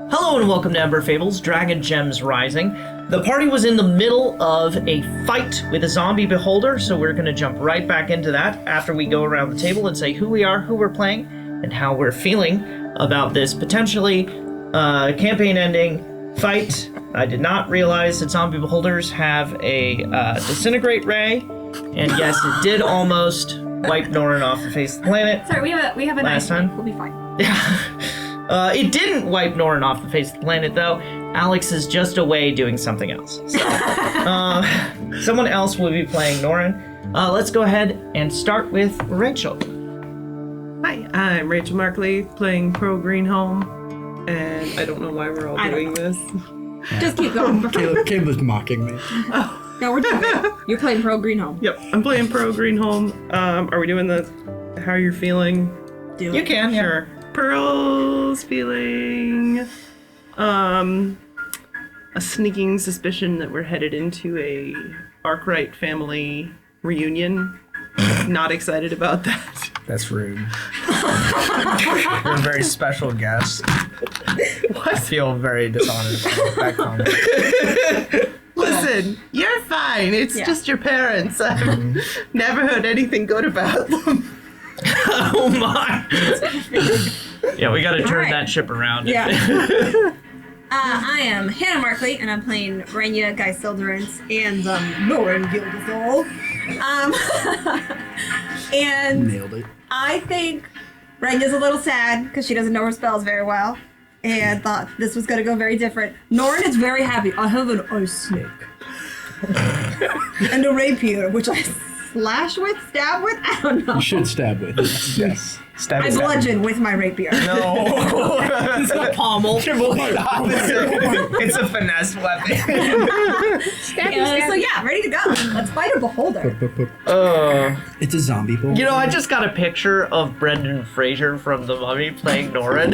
Hello and welcome to Ember Fables, Dragon Gems Rising. The party was in the middle of a fight with a zombie beholder, so we're going to jump right back into that after we go around the table and say who we are, who we're playing, and how we're feeling about this potentially campaign-ending fight. I did not realize that zombie beholders have a disintegrate ray, and yes, it did almost wipe Norren off the face of the planet. Sorry, we have a last nice time. We'll be fine. Yeah. It didn't wipe Norren off the face of the planet, though. Alex is just away doing something else. So, someone else will be playing Norren. Let's go ahead and start with Rachel. Hi, I'm Rachel Markley, playing Pro Greenholm, and I don't know why we're all doing this. Just keep going. Caleb was mocking me. No, we're doing it. You're playing Pro Greenholm. Yep, I'm playing Pro Greenholm. Are we doing the how you're feeling? You can, yeah. Sure. Pearl's feeling a sneaking suspicion that we're headed into a Arkwright family reunion. Not excited about that. That's rude. You're a very special guest. I feel very dishonored by that comment. Listen, you're fine. It's just your parents. I've never heard anything good about them. Oh my! Yeah, we gotta turn that ship around. Yeah. I am Hannah Markley, and I'm playing Renya, Guy Silderance, and Norren Gildasol. And Nailed it. I think Renya's a little sad because she doesn't know her spells very well, and thought this was gonna go very different. Norren is very happy. I have an ice snake and a rapier, which I stab with. I don't know. You should stab with it. Yes. I bludgeon with my rapier. No. It's a pommel. It's a finesse weapon. So yeah, ready to go. Let's fight a beholder. It's a zombie bull. You know, I just got a picture of Brendan Fraser from The Mummy playing Norren.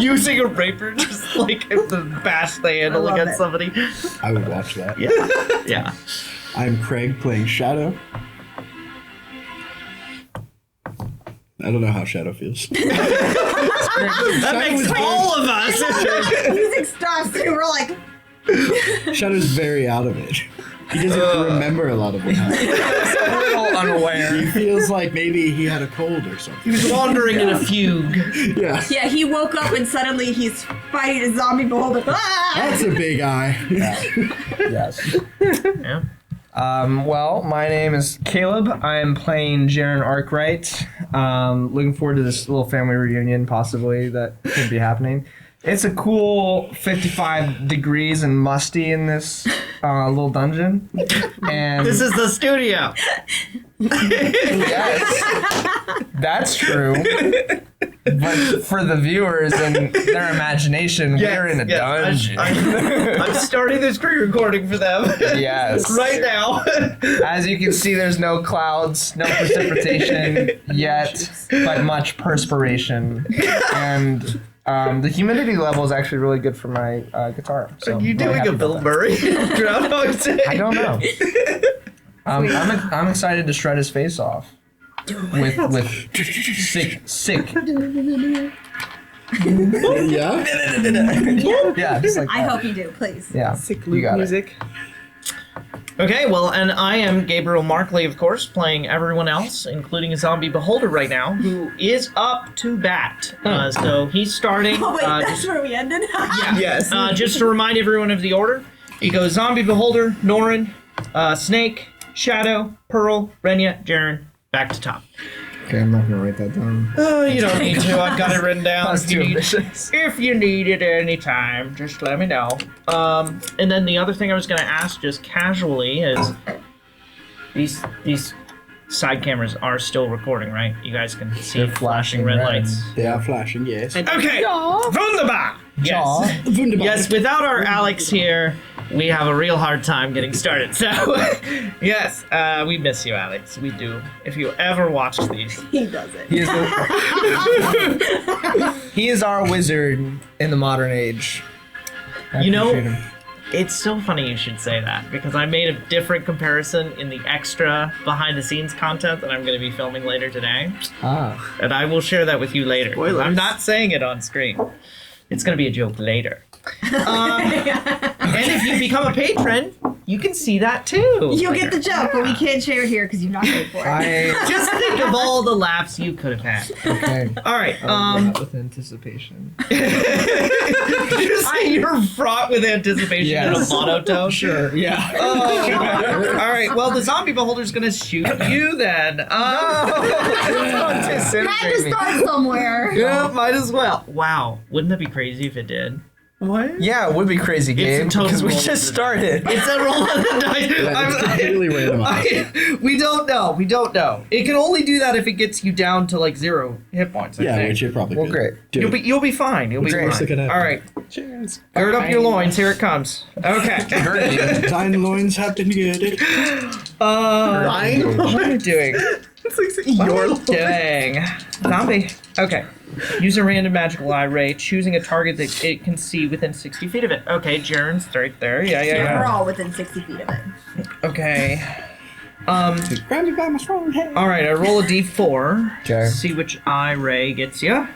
Using a rapier just like to bash the handle against somebody. I would watch that. Yeah. Yeah. I'm Craig playing Shadow. I don't know how Shadow feels. That makes all of us. Music stops and we're like... Shadow's very out of it. He doesn't remember a lot of it. He's a little unaware. He feels like maybe he had a cold or something. He was wandering in a fugue. Yeah. Yeah, he woke up and suddenly he's fighting a zombie beholder. Ah! That's a big eye. Yes. Yeah. Well, my name is Caleb. I'm playing Jaren Arkwright. Looking forward to this little family reunion, possibly, that could be happening. It's a cool 55 degrees and musty in this little dungeon. And This is the studio. yes, that's true. But for the viewers and their imagination, we're in a dungeon. I'm starting the screen recording for them. Yes. Right now. As you can see, there's no clouds, no precipitation yet, but much perspiration. And the humidity level is actually really good for my guitar. So Are you I'm really doing happy a about Bill that. Murray? Groundhog Day? I don't know. I'm excited to shred his face off. With sick. Yeah? Yeah, just like I that. hope you do, please. Yeah, Sick you loop got it. music. Okay, well, and I am Gabriel Markley, of course, playing everyone else, including a zombie beholder right now, who is up to bat. So he's starting. Oh wait, that's where we ended? Yes. Just to remind everyone of the order, you go zombie beholder, Norren, Snake, Shadow, Pearl, Renya, Jaren, back to top. Okay, I'm not gonna write that down. Oh, you don't need to. I've got it written down. That's too ambitious. If you need it at any time, just let me know. And then the other thing I was going to ask, just casually, is these side cameras are still recording, right? You guys can see They're flashing flashing red red. lights. They are flashing, yes. Okay, wunderbar. Yes, Wunderbar. yes. Without our Alex here, we have a real hard time getting started. So, yes, we miss you, Alex. We do. If you ever watch these. He does it. He is our wizard in the modern age. I You know, appreciate him. It's so funny you should say that because I made a different comparison in the extra behind the scenes content that I'm going to be filming later today. And I will share that with you later. Spoilers. I'm not saying it on screen. It's going to be a joke later. And if you become a patron, you can see that too. You'll get the joke, but we can't share it here because you're not paid for it. Just think of all the laughs you could have had. Okay. All right. With anticipation. You say you're fraught with anticipation in a monotone. Sure. Yeah. Oh. All right. Well, the zombie beholder's gonna shoot you then. Had to start somewhere. Yeah, might as well. Wow. Wouldn't that be crazy if it did? What? Yeah, it would be crazy, Gabe, It's a total because we roll just of the started. It's a roll of the dice. Yeah, it's completely randomized. We don't know. We don't know. It can only do that if it gets you down to like 0 hit points. I Yeah, think. which it probably Well, could. great. Do You'll it. be fine. You'll be Great. fine. Stick it out. All right. Cheers. Gird up your loins. Here it comes. Okay. Thine loins have been girded. What are you doing? It's like What your are you doing? Zombie. Okay. Use a random magical eye ray, choosing a target that it can see within 60 feet of it. Okay, Jaren's right there. Yeah. We're all within 60 feet of it. Okay. Grab me by my strong hand. All right. I roll a d4. Okay. See which eye ray gets you.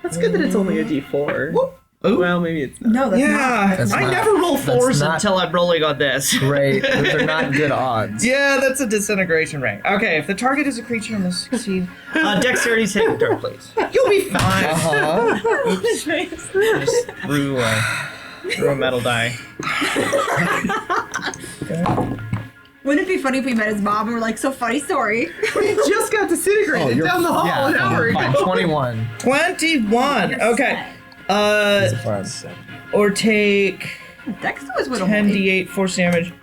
That's good that it's only a D4. Ooh. Well, maybe it's not. No, that's not. That's I not- never roll that's 4s not- until I'm rolling on this. Great. Those are not good odds. Yeah, that's a disintegration ray. Okay, if the target is a creature on the succeed, dexterity saving throw, please. You'll be fine. Oops. Just threw a metal die. Wouldn't it be funny if we met his mom and we're like, so funny story? We just got disintegrated you're- down the hall Yeah, an hour ago. fine. 21. 21. Okay. Or take Dex was with 10d8 force damage.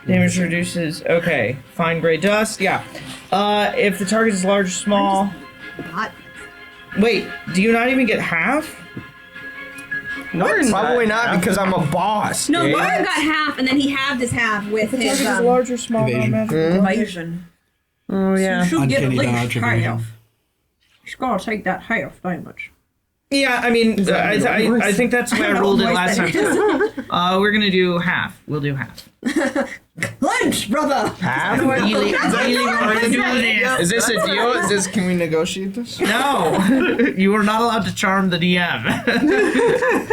Damage reduces. Okay. Fine gray dust. Yeah. If the target is large or small. Not. Wait, do you not even get half? Norren Probably not because I'm a boss. No, Gabe. Lauren got half, and then he halved his half with The his target is large or small. Evasion. evasion. Oh, yeah. Should get at Uncanny least dodge evasion. half. She's gotta take that half damage. Yeah, I mean, I think that's the way I rolled it last time. We're gonna do half. We'll do half. Lunch, brother! Half? Really want to do this. Is this a deal? Can we negotiate this? No, you are not allowed to charm the DM.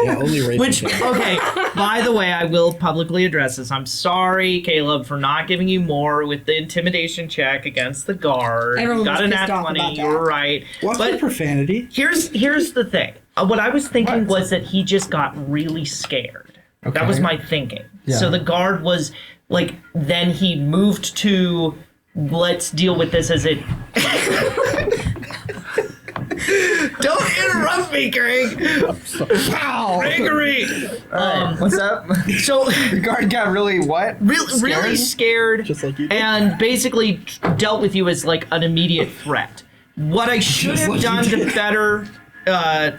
Yeah, only Rachel Which, can. okay, by the way, I will publicly address this. I'm sorry, Caleb, for not giving you more with the intimidation check against the guard. Everyone You got was a pissed nat off 20, about you were that. right. What's the But profanity? here's the thing. What I was thinking was that he just got really scared. That Okay. was my thinking. Yeah. So the guard was like, then he moved to, let's deal with this as it. Don't interrupt me, Greg. Wow, Gregory. What's up? So The guard got really what? really scared, Just like you did. and basically dealt with you as like an immediate threat. What I should Just have like you done did.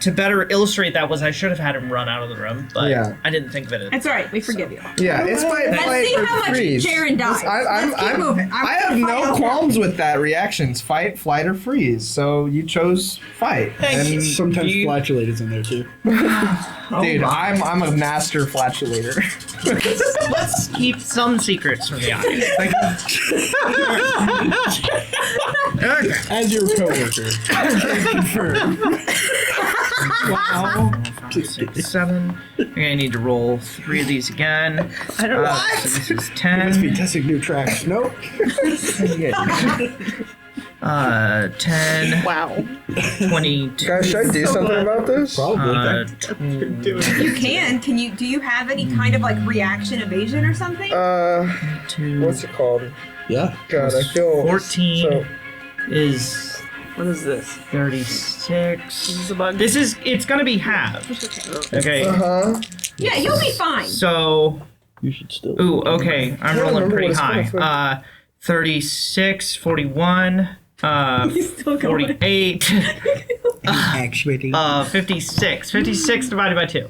to better illustrate that was I should have had him run out of the room, but Yeah. I didn't think of it. That's alright, we forgive you. Yeah, it's fight, Let's flight, see or how much freeze. Jaren dies. Let's keep moving. I have no qualms with that reaction. It's fight, flight, or freeze. So you chose fight. Thank you. Sometimes You- flatulated in there too. Dude, I'm a master flatulator. Let's keep some secrets from the audience. Okay. As your coworker. Confirm. Wow. 6, 7. Okay, I need to roll 3 of these again. I don't know. So this is Must be 10. testing new tracks. Nope. 10. Wow. 22. Guys, should I do something about this? Probably. You can. Do you have any kind of like reaction evasion or something? What's it called? Yeah. God, I feel 14 so- is What is this? 36. Is this a bug? It's gonna be halved. Okay. Uh-huh. Yeah, you'll be fine. So, You should still. ooh, okay. I'm Yeah, rolling remember pretty what it's high. gonna 36, 41, still going. 48, Actually. 56. 56 divided by 2.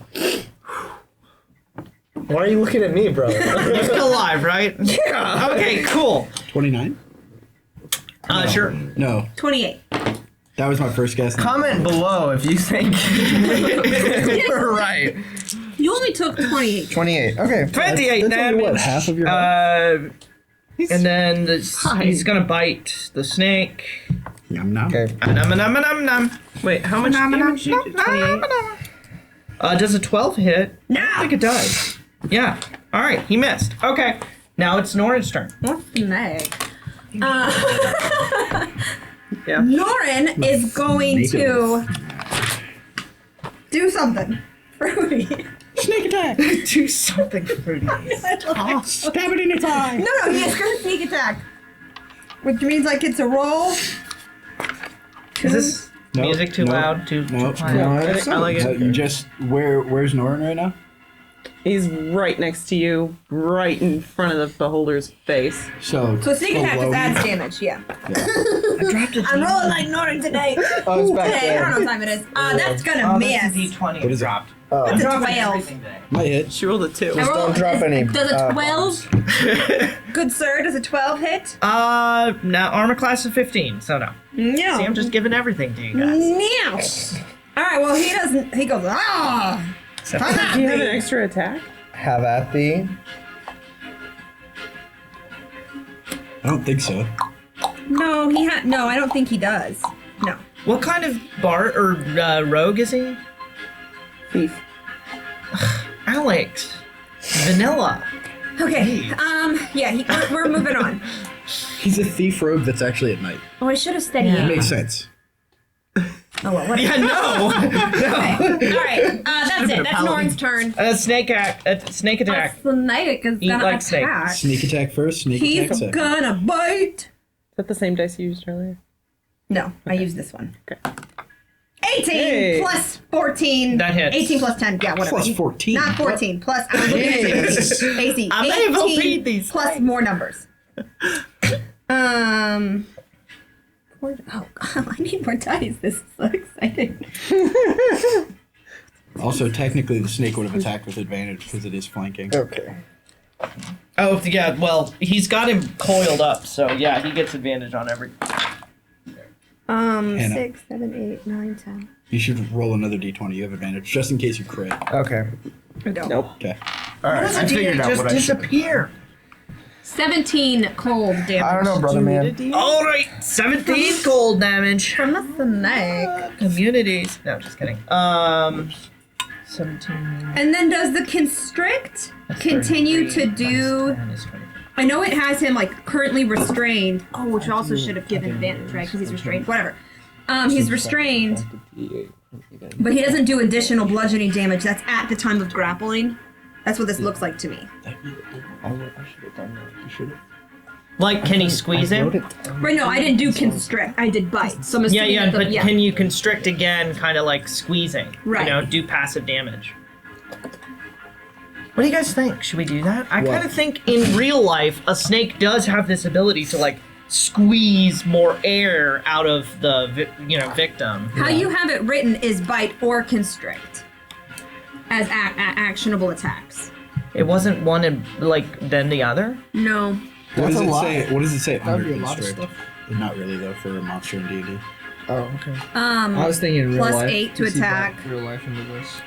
Why are you looking at me, bro? You're still alive, right? Yeah. Okay, cool. 29? Sure. No. 28. That was my first guess. Comment below if you think we're right. You only took 28. 28. Okay. 28 That's only, what, damage. half of your health? And then fine. he's gonna bite the snake. Yum, nom. Okay. Nom. Wait, how much damage did you do? 28? Does a 12 hit? No! I think it does. Yeah. All right, he missed. Okay. Now it's Norren's turn. What's the neck? Yeah. Norren is going to do something fruity. Snake attack! Do something fruity. Stab it in its eye! No, he has to sneak attack. Which means like it's a roll. Is this Nope, music too nope, loud? Too Nope. high? No, it's I like it. You just where's Norren right now? He's right next to you, right in front of the beholder's face. So Sneak attack below just adds me. damage, yeah. I dropped a I'm rolling like Norren today. Oh, it's back Today, I don't know there. what time it is. That's gonna Oh, miss. that's a D20. What is it? dropped? That's a Dropping 12. everything today. Might hit. She rolled a 2. I roll- Don't drop any. Does a 12? Good sir, does a 12 hit? Now armor class of 15, so no. No. See, I'm just giving everything to you guys. No. Alright, well he doesn't, he goes, ah! Do you have an extra attack? Have at thee. I don't think so. No, no, I don't think he does. No. What kind of bard or rogue is he? Thief. Alex. Vanilla. Okay, yeah, we're moving on. He's a thief rogue that's actually at night. Oh, I should have steadied Yeah. him. Makes sense. Oh, well, whatever. Yeah, no. Alright, that's it. That's Norren's turn. Snake attack. Snake is Eat gonna like snake. attack. Sneak attack first, sneak attack He's second. gonna bite. Is that the same dice you used earlier? No, I used this one. Okay. 18 Hey. plus 14. That hits. 18 plus 10. Yeah, whatever. Plus 14. Not 14. Plus. I'm looking at Yes. AC. I'm able to 18 read these plus things. more numbers. Oh, God, I need more dice. This is so exciting. Also, technically, the snake would have attacked with advantage because it is flanking. Okay. Oh, yeah, well, he's got him coiled up, so yeah, he gets advantage on every. Hannah. 6, 7, 8, 9, 10. You should roll another d20. You have advantage just in case you crit. Okay. I don't. Nope. Okay. All right. I figured out just what I should. disappear. 17 cold damage. I don't know, brother man. All right, 17 cold damage. From the snake. Communities. No, just kidding. 17. And then does the constrict continue to do... I know it has him like currently restrained. Oh, which also should have given advantage, right? Because he's restrained. Whatever. He's restrained, but he doesn't do additional bludgeoning damage. That's at the time of grappling. That's what this looks like to me. Like, can he squeeze him? Right? No, I didn't do constrict. I did bite. So I'm Yeah, assuming yeah, that but can you constrict again, kind of like squeezing? Right. You know, do passive damage. What do you guys think? Should we do that? I kind of think in real life, a snake does have this ability to like squeeze more air out of the victim. How you have it written is bite or constrict as actionable attacks. It wasn't one and then the other. No. What does That's a it lot. say? What does it say That'd under be a lot of constrict? stuff. Not really though for a monster in D&D. Oh, okay. I was thinking real plus life. 8 to You see that attack. Real life into this.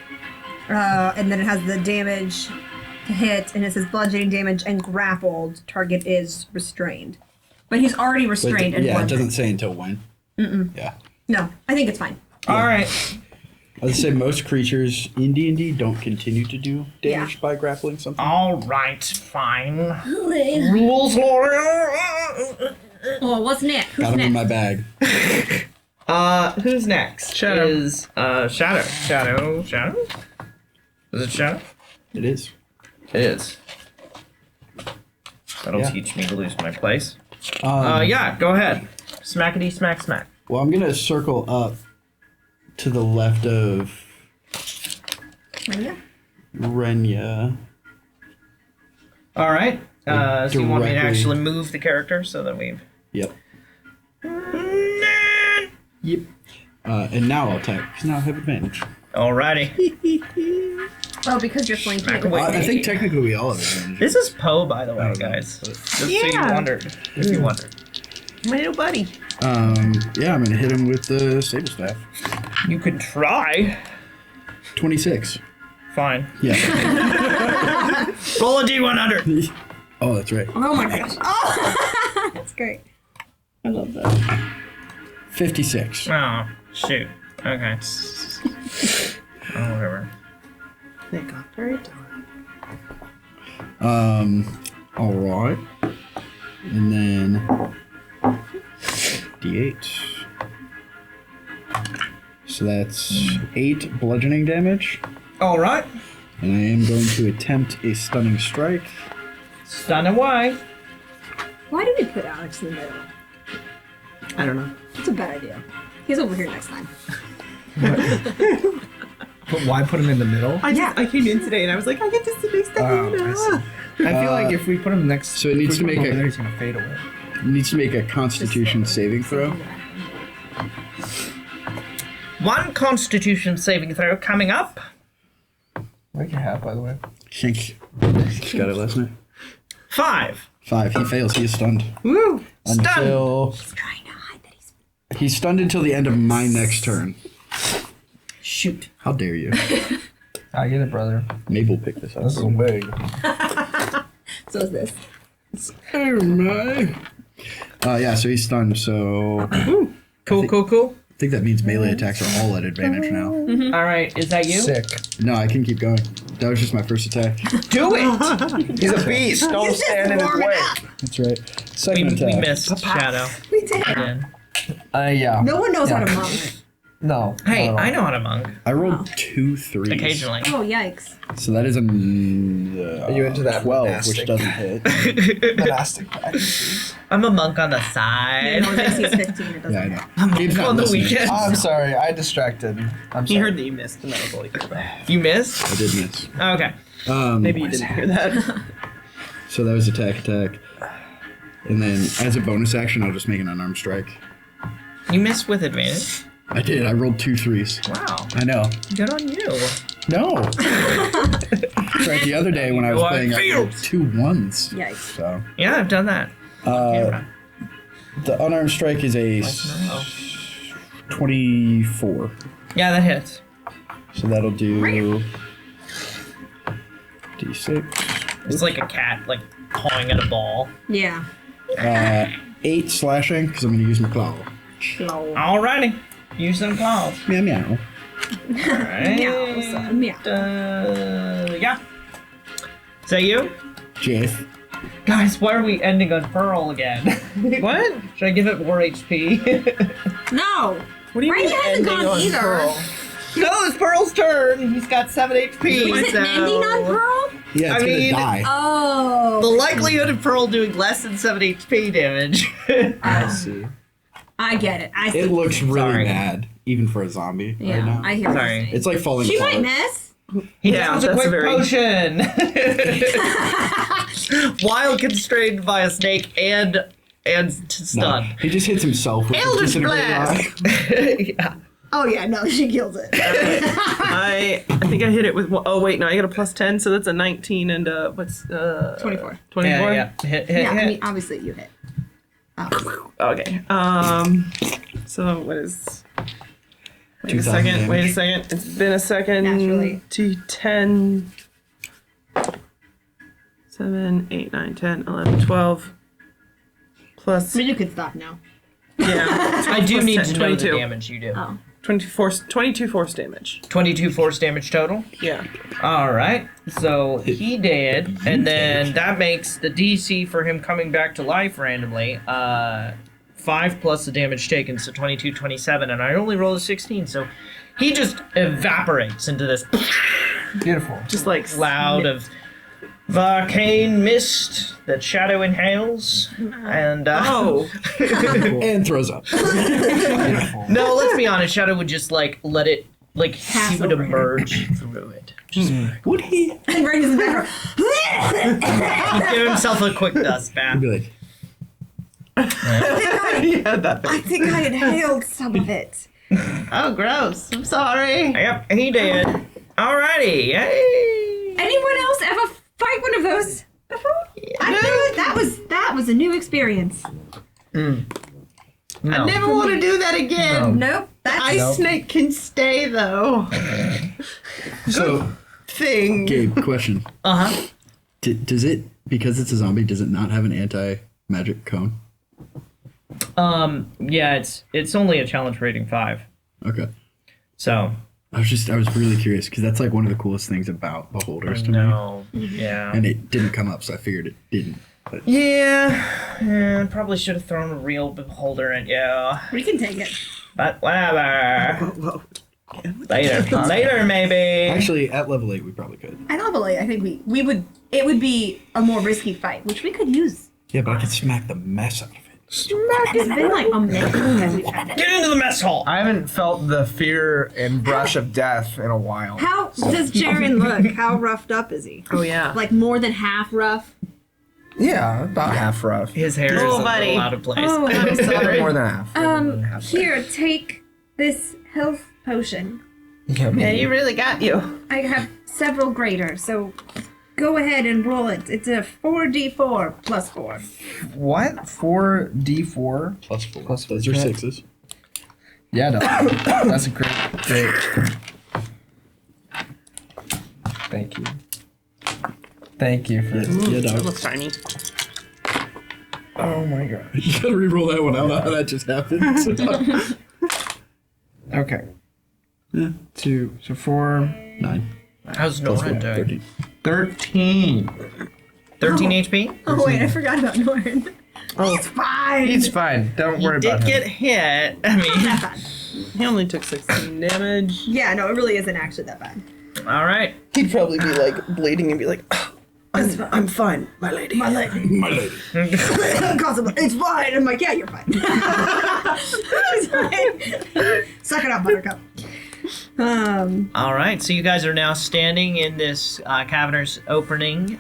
And then it has the damage to hit, and it says bludgeoning damage and grappled. Target is restrained. But he's already But restrained and yeah, it bludgeoned. doesn't say until when. Yeah. No, I think it's fine. All right. I would say most creatures in D&D don't continue to do damage by grappling something. All right. Fine. Rules, Lauren. Oh, what's next? Who's Got him in next? my bag. Who's next? Shadow. Is Shadow. Shadow. Is it Shadow? It is. It is. That'll Yeah. teach me to lose my place. Um, Yeah, go ahead. Smackety smack smack. Well, I'm gonna circle up to the left of Renya? Renya. All right. So you want me to Directly. actually move the character so that we've... Yep. Yep. And now I'll attack because now I have advantage. Alrighty. Oh, because you're flanking. Smack away. I think technically we all have advantage. This is Poe, by the way, Oh, guys. Just so Yeah. you wondered. If you wondered. My little buddy. Yeah, I'm gonna hit him with the saber staff. You could try. 26 fine. Yeah. Roll a D100. Oh, that's right. Oh my gosh. Oh, that's great. I love that. 56. Oh, shoot. Okay. Oh, whatever. They got very dark. All right. And then D8. So that's 8 bludgeoning damage. All right. And I am going to attempt a stunning strike. Stun away. Why did we put Alex in the middle? I don't know. It's a bad idea. He's over here next time. But why put him in the middle? I came in today and I was like, I get to sit next to Oh, Hannah. I see. I feel like if we put him next, so it needs if we to put make him a- over there, he's gonna fade away. Needs to make a Constitution saving throw. One Constitution saving throw coming up. Like your hat, by the way. Shink. Got it last night. 5. 5. He fails. He is stunned. Woo! Until Trying to hide that he's. he's stunned until the end of my next turn. Shoot. How dare you? I get it, brother. Mabel picked this up. This is big. So is this. Oh my. Yeah, so he's stunned, so Cool. I think that means melee attacks are all at advantage now. All right, is that you? Sick. No, I can keep going. That was just my first attack. Do it. He's a beast. Don't stand in his way. That's right. We, Second attack. we missed Shadow. We did. Again. Yeah. No one knows Yeah. how to monk. No. Hey, not at all. I know how to monk. I rolled 2 3s. Occasionally. Oh, yikes. So that is a Are you into that 12, monastic? which doesn't hit. Monastic practices. I'm a monk on the Yeah, side. no, this is 15. It doesn't Yeah, I matter. know. Gabe's not on the listening. weekend. I'm sorry. I distracted. I'm He sorry. heard that you missed and that was all he cared about. You missed? I did miss. Okay. Maybe you didn't hear that. So that was attack. And then as a bonus action, I'll just make an unarmed strike. You missed with advantage. I did. I rolled 2 3s. Wow. I know. Good on you. No. Right, the other day when I was Well, playing, I rolled 2 1s. Yikes. So Yeah, I've done that. the unarmed strike is a Twice in a row. 24. Yeah, that hits. So that'll do D6. It's like a cat, like pawing at a ball. Yeah. 8 slashing because I'm going to use my claw. Alrighty. Use them claws. Meow meow. Alright. Meow, son, meow. Yeah. Is that you? Jeff. Guys, why are we ending on Pearl again? What? Should I give it more HP? No. What do you Renya mean hasn't ending gone on either. Pearl? No, it's Pearl's turn. He's got 7 HP. Is it ending on Pearl? Yeah, it's I going to mean- die. Oh. The likelihood of Pearl doing less than 7 HP damage. I see. I get it. I see. It looks really Sorry. bad, even for a zombie Yeah, right now. I hear what you're Sorry. saying. It's like falling She apart. might miss. He Yeah, downs a that's quick very- potion. While constrained by a snake and No, stunned. he just hits himself with Eldritch his disintegrating Blast. Yeah. Oh yeah, no, she kills it. I think I hit it with. Oh wait, no, I got a plus 10, so that's a 19 and what's 24. 24. Yeah. Hit. Yeah, I mean, obviously you hit. Oh. Okay. So what is? Wait a 2,000 second. damage. Wait a second. It's been a second. Naturally. T10. 7, 8, 9, 10, 11, 12. Plus. I mean, you can stop now. Yeah. I do Plus need 10, to know the 22. damage you do. Oh. 22 force damage. 22 force damage total. Yeah. All right. So he did, and then that makes the DC for him coming back to life randomly 5 plus the damage taken, so 22, 27, and I only rolled a 16, so he just evaporates into this Beautiful. Just like cloud of arcane mist that Shadow inhales, and Oh. and throws up. Beautiful. no, let's be honest, Shadow would just like let it, like Pass he would over him. emerge through it. Would he? And Ray is in the background. Give himself a quick dust He'd bath. be like, Yeah, that I think I inhaled some of it. Oh, gross. I'm sorry. Yep, he did. Alrighty, yay! Anyone else ever fight one of those before? I think that was a new experience. No. I never want to do that again. Nope. That's Ice Nope. snake can stay though. so thing. Gabe, question. Uh-huh. Does it, because it's a zombie, does it not have an anti-magic cone? Yeah, it's only a challenge rating 5. Okay. So. I was really curious because that's like one of the coolest things about beholders to me. No. Yeah. And it didn't come up, so I figured it didn't. But Yeah, probably should have thrown a real beholder in. Yeah. We can take it. But whatever. Whoa. Later maybe. actually, at level 8, we probably could. At level 8, I think we would. It would be a more risky fight, which we could use. Yeah, but I could smack the mess out of it. It's been like a minute since we've had it. Get into the mess hall. I haven't felt the fear and brush of death in a while. How does Jaren look? How roughed up is he? Oh yeah. Like more than half rough? Yeah, about half rough. His hair is a buddy. little out of place. Oh, I'm sorry. More than half. Here, take this health potion. Yeah, Yeah, you really got you. I have several greater, so go ahead and roll it. It's a 4d4 plus 4. What? 4d4? Plus 4. Plus Those are four. 6s. Yeah, no. That's a great. Thank you. Thank you for. Yeah, It dog. looks tiny. Oh my god. You gotta re-roll that one. I don't know how that just happened. Okay. Yeah. 2. So 4. 9. How's Plus Norren 4. doing? 13. 13 HP? Oh wait, I forgot about Norren. Oh, It's fine. it's fine. Don't worry Did about get him. hit. I mean, Not bad. He only took 16 damage. Yeah, no, it really isn't actually that bad. all right. He'd probably be like bleeding and be like, "Oh, I'm fine, my lady. My lady. My lady. It's fine. I'm like, yeah, you're fine. It's fine. Suck it up, Buttercup. All right. So you guys are now standing in this cavernous opening.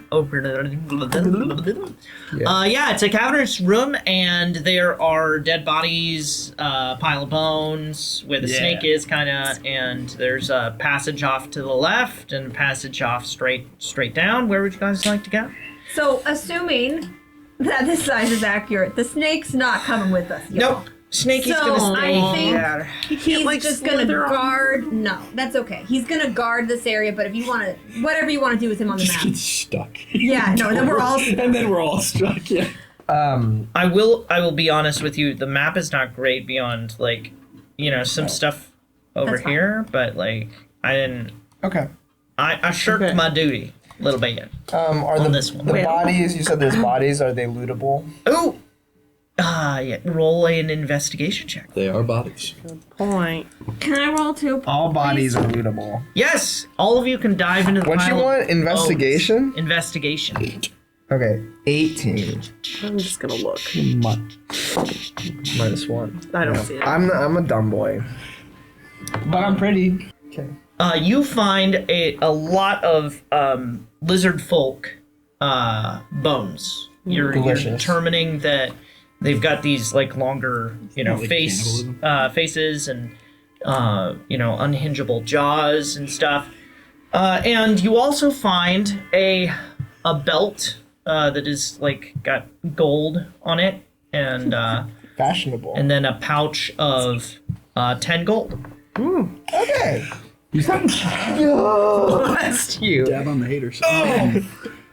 Yeah, it's a cavernous room, and there are dead bodies, pile of bones where the snake is, kind of, and there's a passage off to the left and a passage off straight down. Where would you guys like to go? So, assuming that this size is accurate, the snake's not coming with us. y'all. Nope. Snakey's So, gonna stay I think there. he's like, just gonna slither on. guard. No, that's okay. He's gonna guard this area, but if you want to, whatever you want to do with him on the Just map. get stuck. Yeah, no, then we're all. And then we're all stuck, yeah. I will be honest with you. The map is not great beyond like, some stuff over That's fine. here, but like I didn't. Okay. I shirked Okay. my duty a little bit. Are On this one. the bodies? You said there's bodies. Are they lootable? Oh. Yeah. Roll an investigation check. They are bodies. Point. Can I roll 2? All bodies are lootable. Yes, all of you can dive into the What pile you of want? Investigation? bones. Investigation. Okay. 18. I'm just gonna look. Minus 1. I don't see it. I'm a dumb boy. But I'm pretty. Okay. You find a lot of lizard folk bones. You're Delicious. determining that they've got these like longer, like faces and unhingeable jaws and stuff. And you also find a belt that is like got gold on it and Fashionable. and then a pouch of 10 gold. Okay. Bless you. Dab on the haters.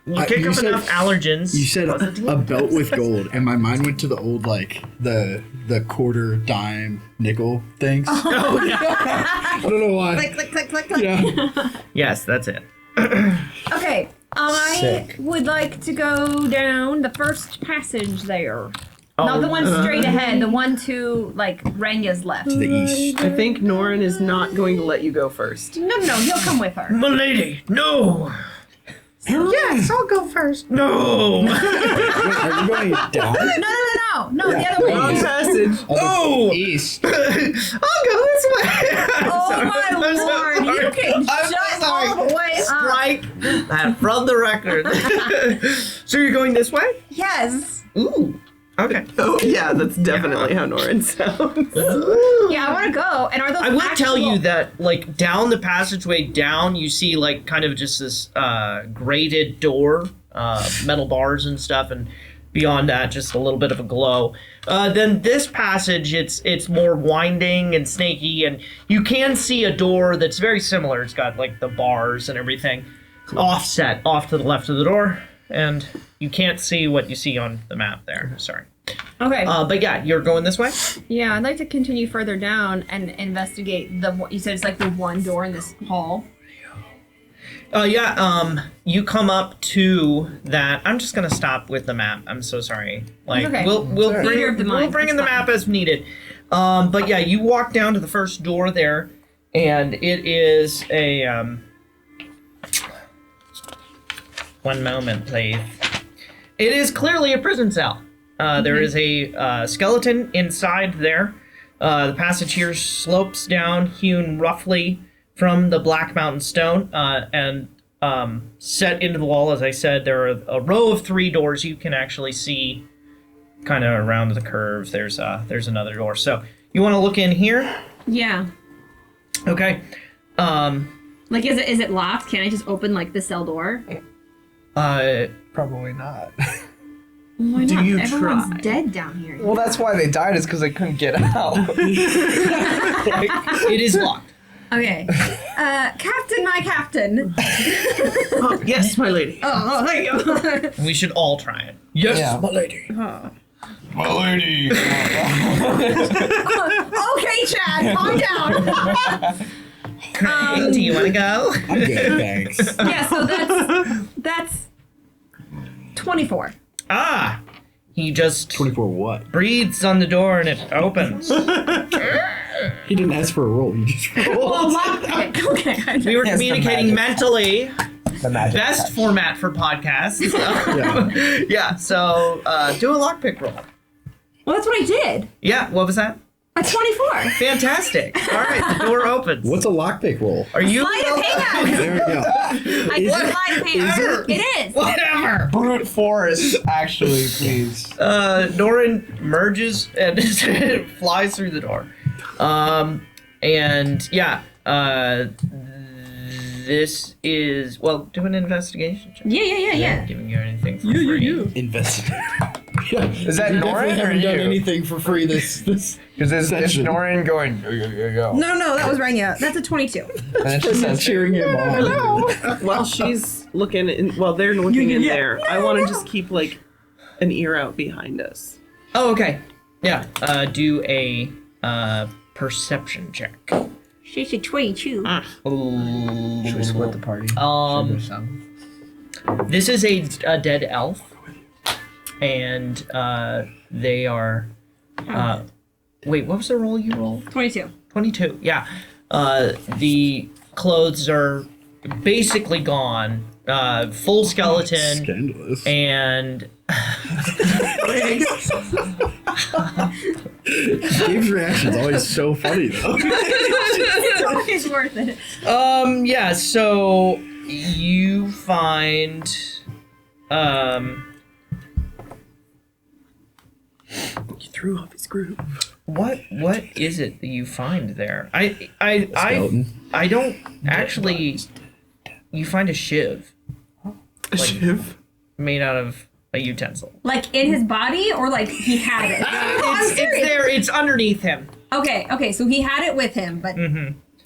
You pick you up said- enough allergens. You said a belt with gold, and my mind went to the old, like, the quarter, dime, nickel things. Oh, yeah. I don't know why. Click, click, click, click, click. Yeah. Yes, that's it. Okay, I Sick. would like to go down the first passage there. Oh, Not the one straight ahead, the one to, like, Renya's left. To the east. I think Norren is not going to let you go first. No, he'll come with her. Milady, no! Yes, I'll go first. No! Wait, are you going down? No, the other Wrong way. passage. Oh! East. I'll go this way! Oh my lord, you can I'm so shut sorry. all the way up. Strike that from the record. So you're going this way? Yes. Ooh. Okay. Oh, yeah, that's definitely how Norren sounds. Yeah, I want to go. And are those I will actual... tell you that, like, down the passageway down, you see, like, kind of just this grated door, metal bars and stuff, and beyond that, just a little bit of a glow. Then this passage, it's more winding and snaky, and you can see a door that's very similar. It's got like the bars and everything offset off to the left of the door, and you can't see what you see on the map there. Sorry. Okay. But yeah, you're going this way? Yeah, I'd like to continue further down and investigate you said it's like the one door in this hall. You come up to that. I'm just gonna stop with the map. I'm so sorry. Like Okay. we'll Theater of the mind. bring in It's the fine. map as needed. But yeah, you walk down to the first door there, and it is a one moment, please. It is clearly a prison cell. There is a skeleton inside there. The passage here slopes down, hewn roughly from the Black Mountain stone, and set into the wall. As I said, there are a row of 3 doors you can actually see kind of around the curve. There's another door. So you want to look in here? Yeah. Okay. Like, is it locked? Can I just open like the cell door? Probably not. Why Do not? you Everyone's try? dead down here. Well, that's why they died, is because they couldn't get out. It is locked. Okay. Captain, my captain. Oh, yes, my lady. Oh, thank you. We should all try it. Yes, Yeah. my lady. My lady. Okay, Chad, calm down. Craig, do you want to go? I'm good, thanks. Yeah, so that's 24. Ah, he just 24 what? breathes on the door and it opens. He didn't ask for a roll. He just rolled. Oh, lockpick. Okay. We were Yes, the communicating magic. mentally. The magic Best touch. format for podcasts. Yeah. Yeah, so do a lockpick roll. Well, that's what I did. Yeah, what was that? A 24. Fantastic. All right, the door opens. What's a lockpick roll? Are you? Sleight of hand. There we go. I did sleight of hand. It is. Whatever. Brute force, actually, please. Norren merges and flies through the door. And yeah, this is, well, do an investigation check. Yeah. Giving you anything for free. Investigate. Is that You definitely Norren or haven't done you? anything for free this Because it's session. Norren going, go. No, that was Renya. That's a 22. And then she I'm says, cheering him on. While she's looking while they're looking in there, I want to just keep like an ear out behind us. Oh, okay. Yeah, do a perception check. She's a 22. should we split the party? This is a dead elf, and they are. Wait, what was the roll you rolled? 22. 22. Yeah. The clothes are basically gone. Full skeleton, Scandalous. and Gabe's reaction's always so funny though. It's worth it. yeah. So you find He threw off his group. what is it that you find there? I Skeleton. don't actually. You find a shiv A shiv. made out of a utensil. Like in his body, or like he had it? I'm It's serious. there. It's underneath him. Okay, so he had it with him, but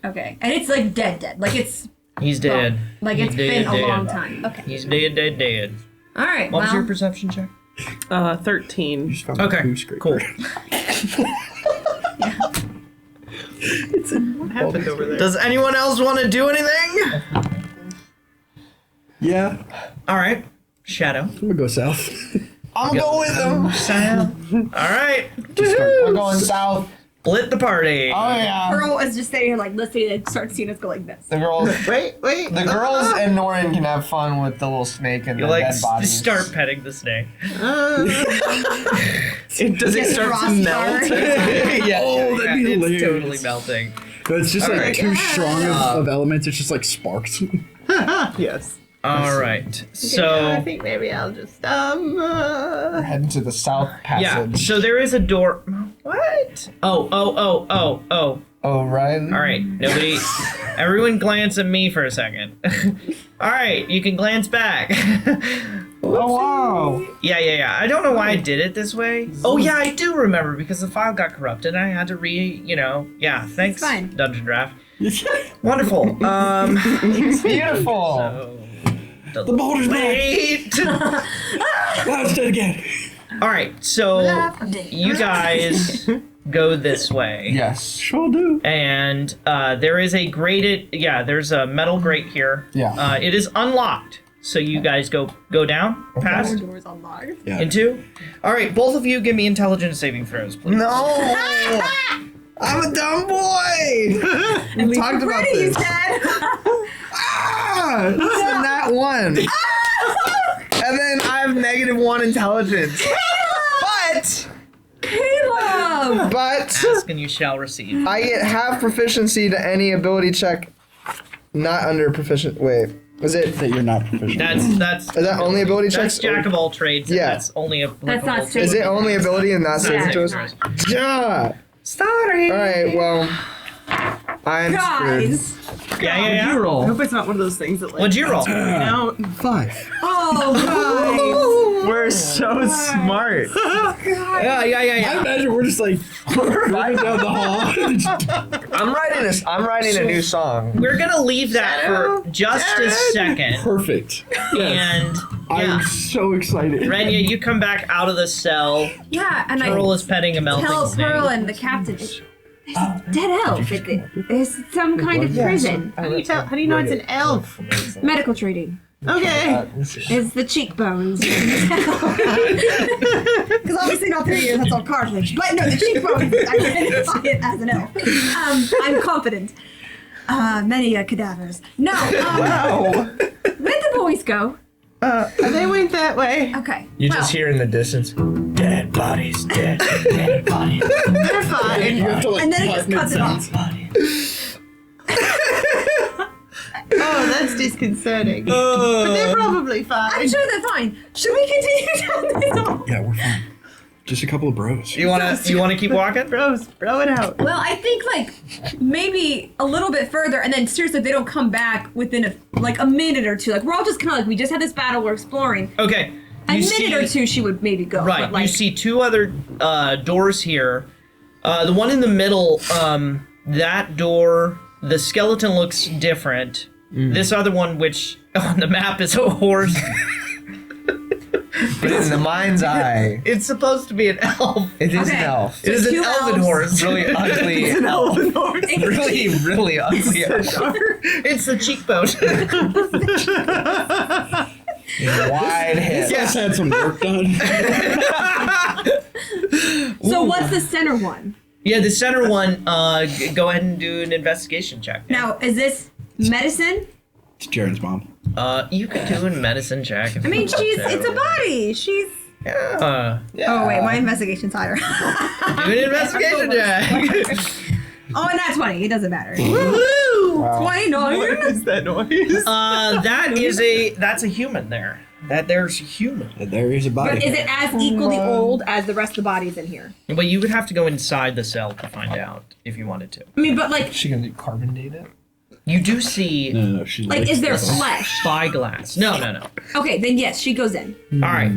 okay, and it's like dead. Like it's He's dead. like He's it's been dead, a dead. long time. Okay, He's dead. all right. What was well, your perception check? 13. Just found a Okay, poo scraper. cool. What happened over there? Does anyone else want to do anything? Yeah, All right, Shadow. I'm gonna go south. I'm going with them. Shadow. All right, I'm going south. split the party. Oh, yeah. Pearl was just sitting here like listening and start seeing us go like this. The girls, Wait. the girls and Norren can have fun with the little snake and You the like dead bodies. start petting the snake. Does it start to Frostbar. melt? Yeah. Oh, that'd be it's hilarious. totally melting. But it's just like Alright. too strong of elements. It's just like sparks. Yes. All right. So think maybe I'll just We're heading to the south passage. yeah. So there is a door. What? Oh. Oh, right. All right. Nobody. Everyone glance at me for a second. All right. You can glance back. Oh wow. Yeah. I don't know why I did it this way. Oh yeah, I do remember because the file got corrupted and I had to yeah, thanks, It's fine. Dungeon Draft. Wonderful. Beautiful. The boulder's wait. Let's do it again. All right, so you guys go this way. Yes. Sure do. And there is a there's a metal grate here. Yeah. It is unlocked. So you guys go down, past, Doors unlocked. Yeah. into. All right, both of you give me intelligence saving throws, please. No. I'm a dumb boy. And we talked were about pretty, you this. said. Ah, it's in that one. And then I have -1 intelligence. Caleb! But Ask and you shall receive. I get half proficiency to any ability check not under proficient. Wait, is it? That you're not proficient. That's Is that only ability that's checks? jack of all trades. And Yeah. that's only a. That's not applicable to- Is it only ability and not saving throws? Yeah. Sorry. All right. Well, I'm Guys! Yeah. I roll. hope it's not one of those things that like. What'd you roll? Now, 5. Oh, We're so smart. Yeah. I imagine we're just like right down the hall. I'm writing a new song. We're gonna leave that for just a second. Perfect. Yes. And I'm so excited. Renya, you come back out of the cell. yeah, and Pearl I is petting a melting tell snake. Pearl and the captain, it's dead elf. It's some kind of prison. how do you know it's an elf? Medical treating. Okay. It's the cheekbones. Because obviously not 3 years, that's all cartilage. But no, the cheekbones, I identify it as an elf. I'm confident. Many cadavers. No, where'd the boys go? They went that way. Okay. You well, just hear in the distance, dead bodies, dead bodies. They're fine. You have to like and then it just cuts it off. Oh, that's disconcerting. But they're probably fine. I'm sure they're fine. Should we continue down this hall? Yeah, we're fine. Just a couple of bros. You wanna keep walking? Bros, bro it out. Well, I think like maybe a little bit further, and then seriously, if they don't come back within a minute or two. Like we're all just kind of like we just had this battle, we're exploring. Okay. A You minute or two, she would maybe go. Right. But, like, You see two other doors here. The one in the middle, that door, the skeleton looks different. This other one, which on the map is a horse. But in the mind's eye, It's supposed to be an elf. it is an Okay. elf. It is an two elven elves. horse. Really ugly elf. Really, really ugly elf. It's the cheekbone. Wide head. Yes, had some work done. So what's the center one? Yeah, the center one, go ahead and do an investigation check. Now, is this medicine? It's Jaren's mom. You could do a medicine check. If I mean, you want it's to. a body. She's. Yeah. Oh wait, my investigation's higher. Do an investigation check. Oh, and not 20. It doesn't matter. Wow. 29. What is that noise? That's a human there. There's a human. There is a body. But is it as equally old as the rest of the bodies in here? But you would have to go inside the cell to find out if you wanted to. I mean, but like, She gonna do carbon date it? You do see No, she like, is there flesh? spyglass. No. Okay, then yes, she goes in. All right.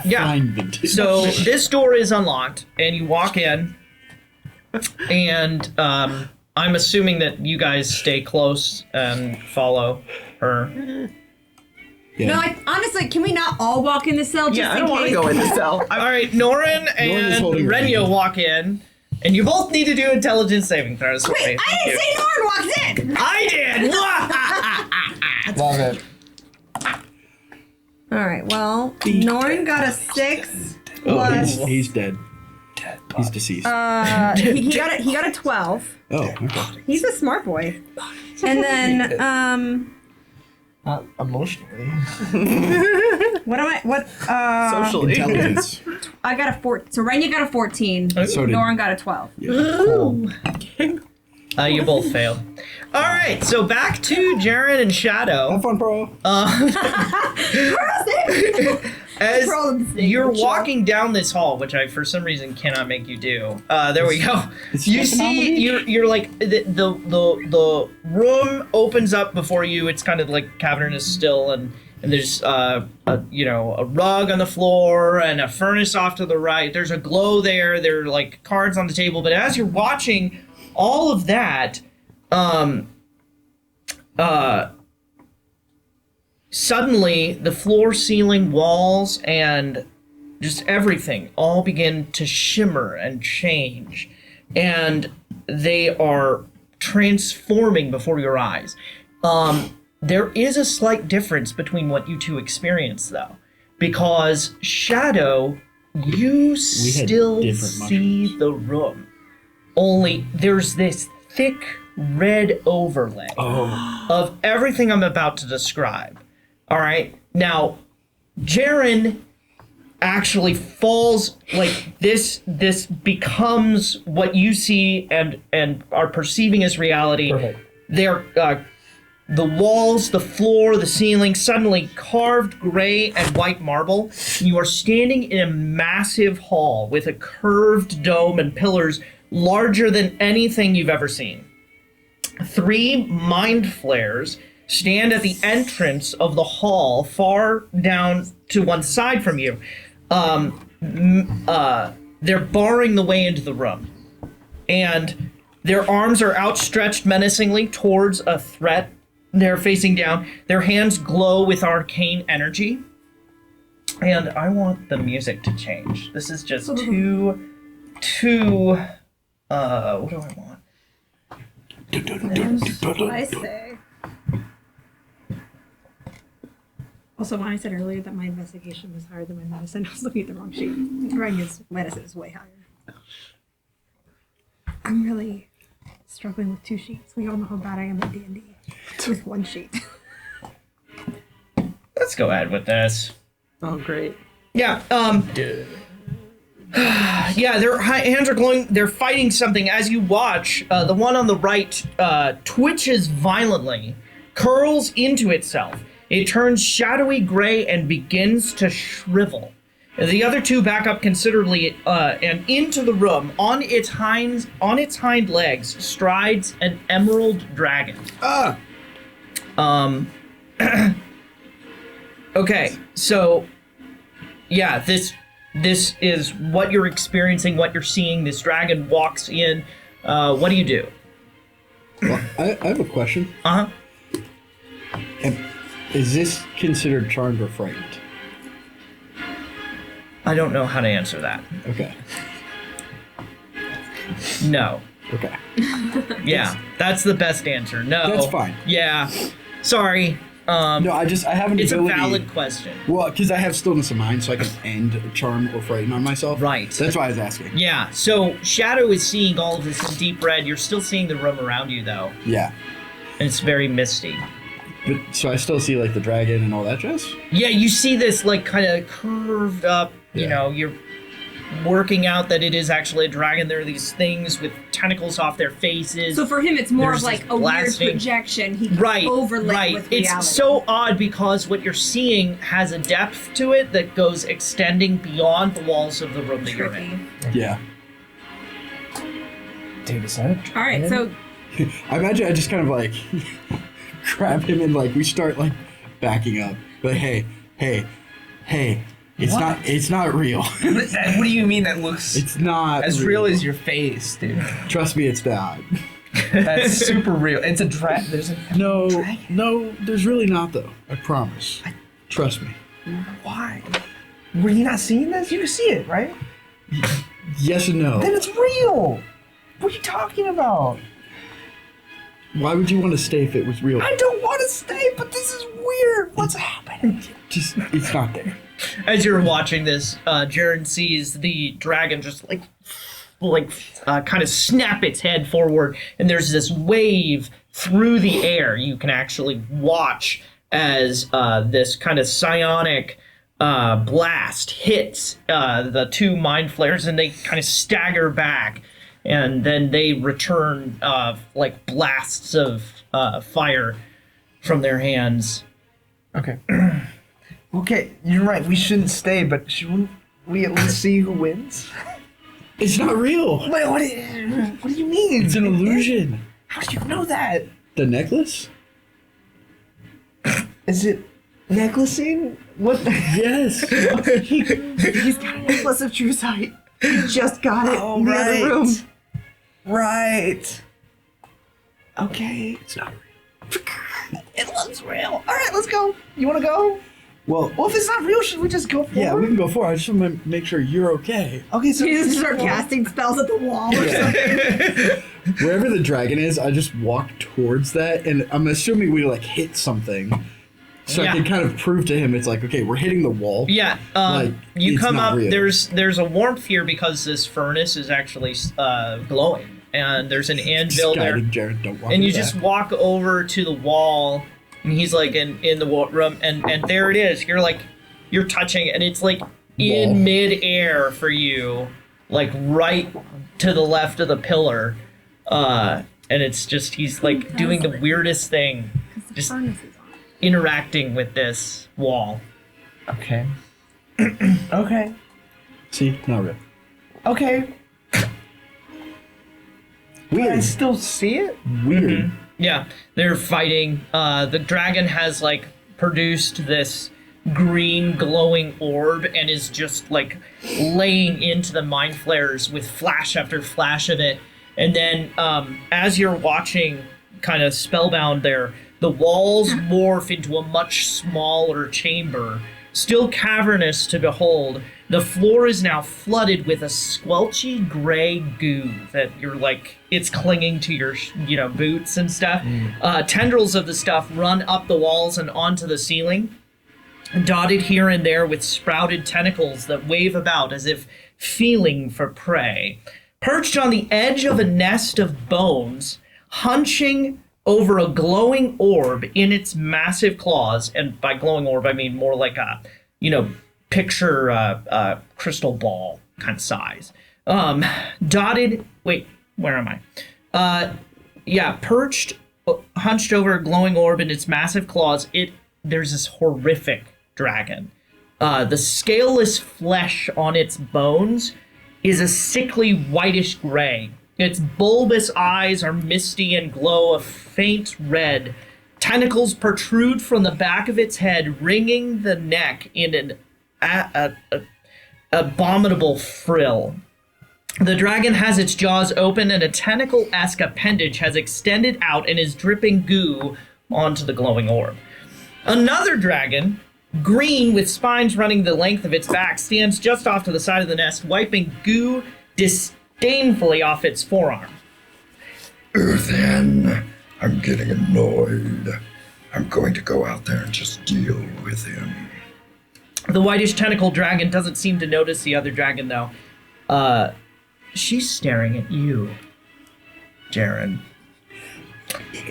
Yeah. fine vintage. So this door is unlocked, and you walk in, and I'm assuming that you guys stay close and follow her. Yeah. No, like honestly, can we not all walk in the cell just Yeah, I in don't want to case? go in the cell. All right, Norren is and holding her Renya hand. walk in, and you both need to do intelligence saving throws. Wait, Okay, I thank didn't you. say Norren walks in. I did. Love it. All right, well, Norren got a 6. Oh, he's dead. He's deceased. He got a 12. Oh, okay. He's a smart boy. And then Not emotionally. what Socially. Intelligence. I got a 4. So Renya got a 14. So did. Norren got a 12. Cool. You both failed. All right, so back to Jaren and Shadow. Have fun, bro. As Control of the snake you're and shove. walking down this hall, which I for some reason cannot make you do. There we go. It's You stepping on the see, beach. you're like the room opens up before you. It's kind of like cavernous still, and and there's a rug on the floor and a furnace off to the right. There's a glow there. There are like cards on the table. But as you're watching all of that, suddenly the floor, ceiling, walls, and just everything all begin to shimmer and change, and they are transforming before your eyes. There is a slight difference between what you two experience, though, because Shadow, you still see the room. Only there's this thick red overlay of everything I'm about to describe. All right? Now, Jaren actually falls like this becomes what you see and are perceiving as reality. Perfect. They're the walls, the floor, the ceiling, suddenly carved gray and white marble. You are standing in a massive hall with a curved dome and pillars larger than anything you've ever seen. 3 mind flares stand at the entrance of the hall, far down to one side from you. They're barring the way into the room. And their arms are outstretched menacingly towards a threat. They're facing down. Their hands glow with arcane energy. And I want the music to change. This is just too, what do I want? What I say. Also, when I said earlier that my investigation was higher than my medicine, I was looking at the wrong sheet. Renya's medicine is way higher. I'm really struggling with 2 sheets. We all know how bad I am at D&D. With 1 sheet. Let's go ahead with this. Oh, great. Yeah, yeah, their hands are glowing. They're fighting something. As you watch, the one on the right twitches violently, curls into itself. It turns shadowy gray and begins to shrivel. The other 2 back up considerably and into the room. On its hind legs strides an emerald dragon. Okay, so yeah, this is what you're experiencing, what you're seeing. This dragon walks in. What do you do? Well, I have a question. Is this considered charmed or frightened? I don't know how to answer that. Okay. No. Okay. Yeah, that's the best answer. No. That's fine. Yeah. Sorry. No, I have an It's ability. a valid question. Well, because I have stillness of mind, so I can end charm or frighten on myself. Right. That's why I was asking. Yeah, so Shadow is seeing all of this in deep red. You're still seeing the room around you, though. Yeah. And it's very misty. But so I still see like the dragon and all that jazz? Yeah, you see this like kind of curved up, you Yeah. know, you're working out that it is actually a dragon. There are these things with tentacles off their faces. So for him, it's more There's of like this a blasting- weird projection. He can Right, overlay right. with reality. It's so odd because what you're seeing has a depth to it that goes extending beyond the walls of the room that you're in. tricky. Yeah. Dude, is that All right, so I imagine I just kind of like grab him and like we start like backing up. But hey, it's not real. What do you mean that looks It's not as real as your face, dude? Trust me, it's not. That's super real. It's a There's a No, there's really not though. I promise. Trust me. Why? Were you not seeing this? You can see it, right? Yes and no. Then it's real. What are you talking about? Why would you want to stay if it was real? I don't want to stay, but this is weird. What's happening? Just, it's not there. As you're watching this, Jaren sees the dragon just kind of snap its head forward, and there's this wave through the air. You can actually watch as this kind of psionic blast hits the 2 mind flares, and they kind of stagger back, and then they return like blasts of fire from their hands. Okay. Okay, you're right. We shouldn't stay, but shouldn't we at least see who wins? It's not real. Wait, what do you mean? It's an illusion. How do you know that? The necklace? Is it Necklacing? What? Yes. He's got a necklace of true sight. He just got it in the other room. Right. Okay. It's not real. It looks real. All right, let's go. You want to go? Well, Well, if it's not real, should we just go forward? yeah, we can go forward. I just want to make sure you're okay. Okay, so You just start casting spells at the wall or something. Wherever the dragon is, I just walk towards that, and I'm assuming we like hit something, so Yeah. I can kind of prove to him it's like, okay, we're hitting the wall. Yeah, Like, you it's come not up. real. There's a warmth here because this furnace is actually glowing, and there's an anvil there. Guided, Jared, don't walk And you into just that. walk over to the wall, and he's like in the room, and there it is. You're touching, and it's like Wall. in midair for you, like right to the left of the pillar, and it's just he's like doing the weirdest thing, just Furnace is on. interacting with this wall. Okay. Okay. See, not real. Okay. I Weird. still see it? Weird. Yeah, they're fighting. The dragon has like produced this green glowing orb and is just like laying into the mind flares with flash after flash of it. And then as you're watching, kind of spellbound there, the walls morph into a much smaller chamber, still cavernous to behold. The floor is now flooded with a squelchy gray goo that you're like, it's clinging to your, boots and stuff. Tendrils of the stuff run up the walls and onto the ceiling, dotted here and there with sprouted tentacles that wave about as if feeling for prey. Perched on the edge of a nest of bones, hunching over a glowing orb in its massive claws, and by glowing orb I mean more like a, picture crystal ball kind of size. Dotted, wait, where am I? Perched, hunched over a glowing orb in its massive claws, there's this horrific dragon. The scaleless flesh on its bones is a sickly whitish gray. Its bulbous eyes are misty and glow a faint red. Tentacles protrude from the back of its head, wringing the neck in an abominable frill. The dragon has its jaws open, and a tentacle-esque appendage has extended out and is dripping goo onto the glowing orb. Another dragon, green with spines running the length of its back, stands just off to the side of the nest, wiping goo disdainfully off its forearm. Uthion, I'm getting annoyed. I'm going to go out there and just deal with him. The whitish tentacle dragon doesn't seem to notice the other dragon, though. She's staring at you, Jaren.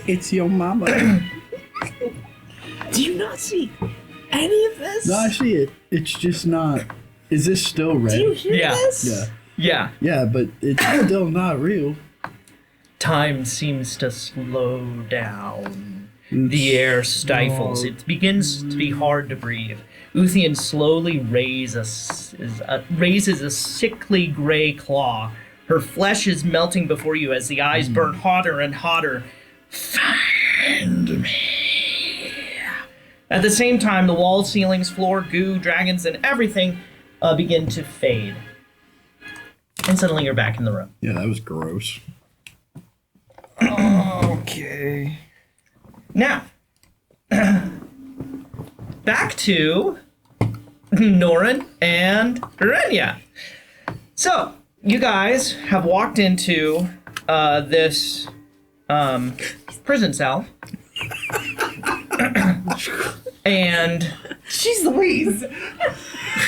It's your mama. Do you not see any of this? No, I see it. It's just not. Is this still red? Do you hear Yeah. this? Yeah. Yeah. Yeah, but it's still not real. Time seems to slow down. The air stifles. It begins to be hard to breathe. Uthion slowly raises a sickly gray claw. Her flesh is melting before you as the eyes burn hotter and hotter. Find me. At the same time, the walls, ceilings, floor, goo, dragons, and everything begin to fade. And suddenly you're back in the room. Yeah, that was gross. Okay. Now, back to Norren and Renya. So, you guys have walked into this prison cell. And Jeez Louise.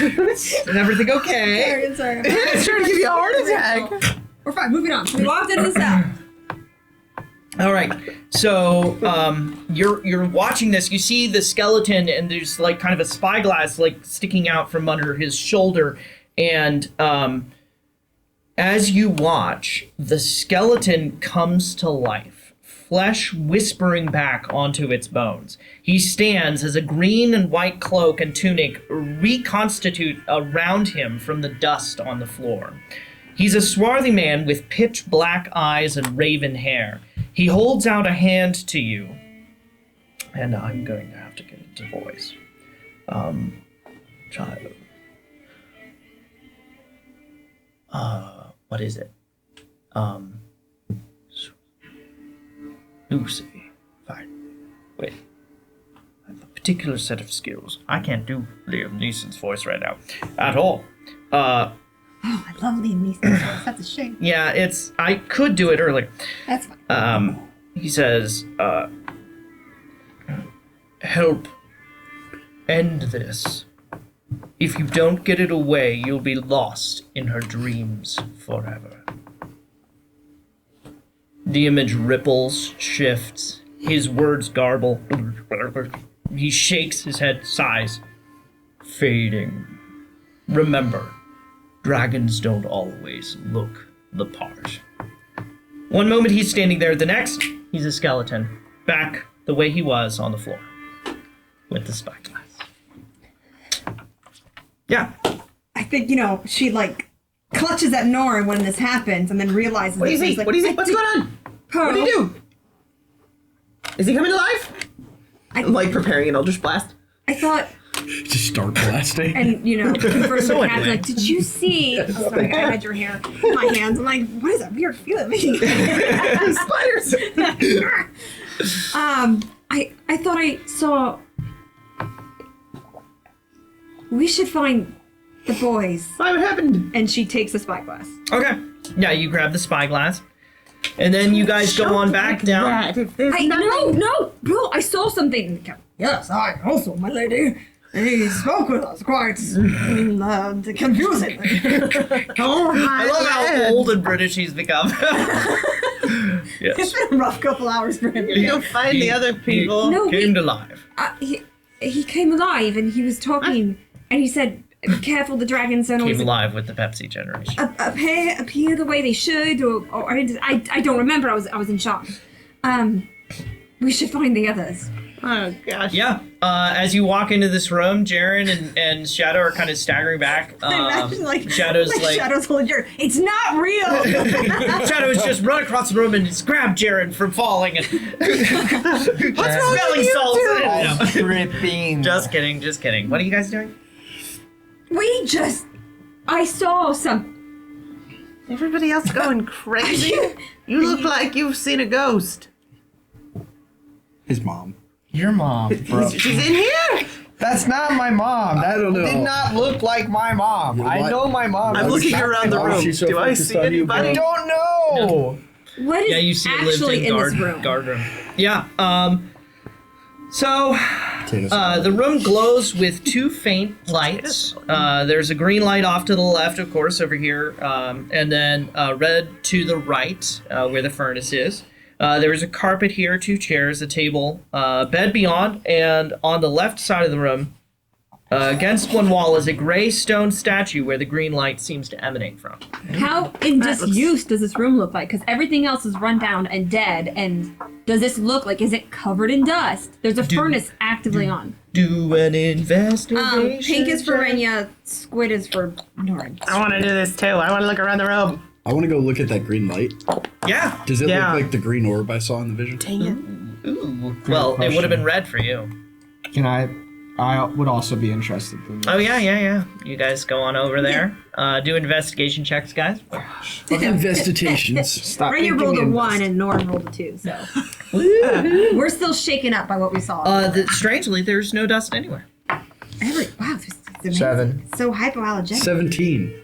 is everything okay? Sorry. It's trying to give you a heart attack. We're fine, moving on. We walked into the cell. All right. So you're watching this. You see the skeleton, and there's like kind of a spyglass like sticking out from under his shoulder. And as you watch, the skeleton comes to life, flesh whispering back onto its bones. He stands as a green and white cloak and tunic reconstitute around him from the dust on the floor. He's a swarthy man with pitch black eyes and raven hair. He holds out a hand to you, and I'm going to have to get it to voice. Child. What is it? Lucy. Fine. Wait. I have a particular set of skills. I can't do Liam Neeson's voice right now. At all. Oh, I love Liam Neeson's voice. That's a shame. Yeah, I could do it earlier. That's fine. He says, help end this. If you don't get it away, you'll be lost in her dreams forever. The image ripples, shifts, his words garble. He shakes his head, sighs. Fading. Remember, dragons don't always look the part. One moment he's standing there, the next, he's a skeleton. Back the way he was on the floor. With the spyglass. Yeah. I think, she, clutches at Norren when this happens and then realizes... What do you think? like, What do you think? What's going on? Pearl. What do you do? Is he coming alive? I'm preparing an Eldritch Blast. I thought... Just start blasting. And, conversing So with Kat, anyway. did you see... Oh, sorry, I had your hair in my hands. I'm like, what is that weird feeling? Spiders! I thought I saw... We should find the boys. Why, what happened? And she takes the spyglass. Okay. Yeah, you grab the spyglass. And then you guys go on back down. No, bro, I saw something. Yes, I also, my lady. He spoke with us quite confusing. I love how old and British he's become. Yes. It's been a rough couple hours for him. You'll find the other people. No, Came to life. he came alive and he was talking and he said, "Be careful, the dragons don't Came always alive with the Pepsi generation. appear the way they should." Or I don't remember. I was in shock. We should find the others. Oh, gosh. Yeah. As you walk into this room, Jaren and Shadow are kind of staggering back. Imagine Shadow's Shadow's holding Jaren. It's not real. Shadow's just run across the room and just grab Jaren from falling. And What's wrong smelling salts? No. Tripping. Just kidding. What are you guys doing? I saw some. Everybody else going crazy? You look like you've seen a ghost. His mom. Your mom, bro. She's in here? That's not my mom. That don't know. did not look like my mom. You know I what? know my mom. I'm That's looking not around my the mom. room. she's so Do I focused see on you, bro. anybody? I don't know. What is Yeah, you see it lived actually in this room? guard room. Yeah. So Potatoes. the room glows with two faint lights. There's a green light off to the left, of course, over here, and then red to the right, where the furnace is. There's a carpet here, two chairs, a table, bed beyond, and on the left side of the room, against one wall, is a gray stone statue where the green light seems to emanate from. How in disuse does this room look like? Because everything else is run down and dead. And does this look like? Is it covered in dust? There's a furnace actively on. Do an investigation. Pink is for Renya. Squid is for Norren. I want to do this too. I want to look around the room. I want to go look at that green light. Yeah. Does it Yeah. look like the green orb I saw in the vision? Dang it. Ooh. Well, it would have been red for you. Can I would also be interested. Oh, yeah. You guys go on over there. Do investigation checks, guys. Investigations. Stop Renya thinking rolled a in 1 and Norren rolled a 2. So we're still shaken up by what we saw. Strangely, there's no dust anywhere. Wow, this is amazing. 7. So hypoallergenic. 17.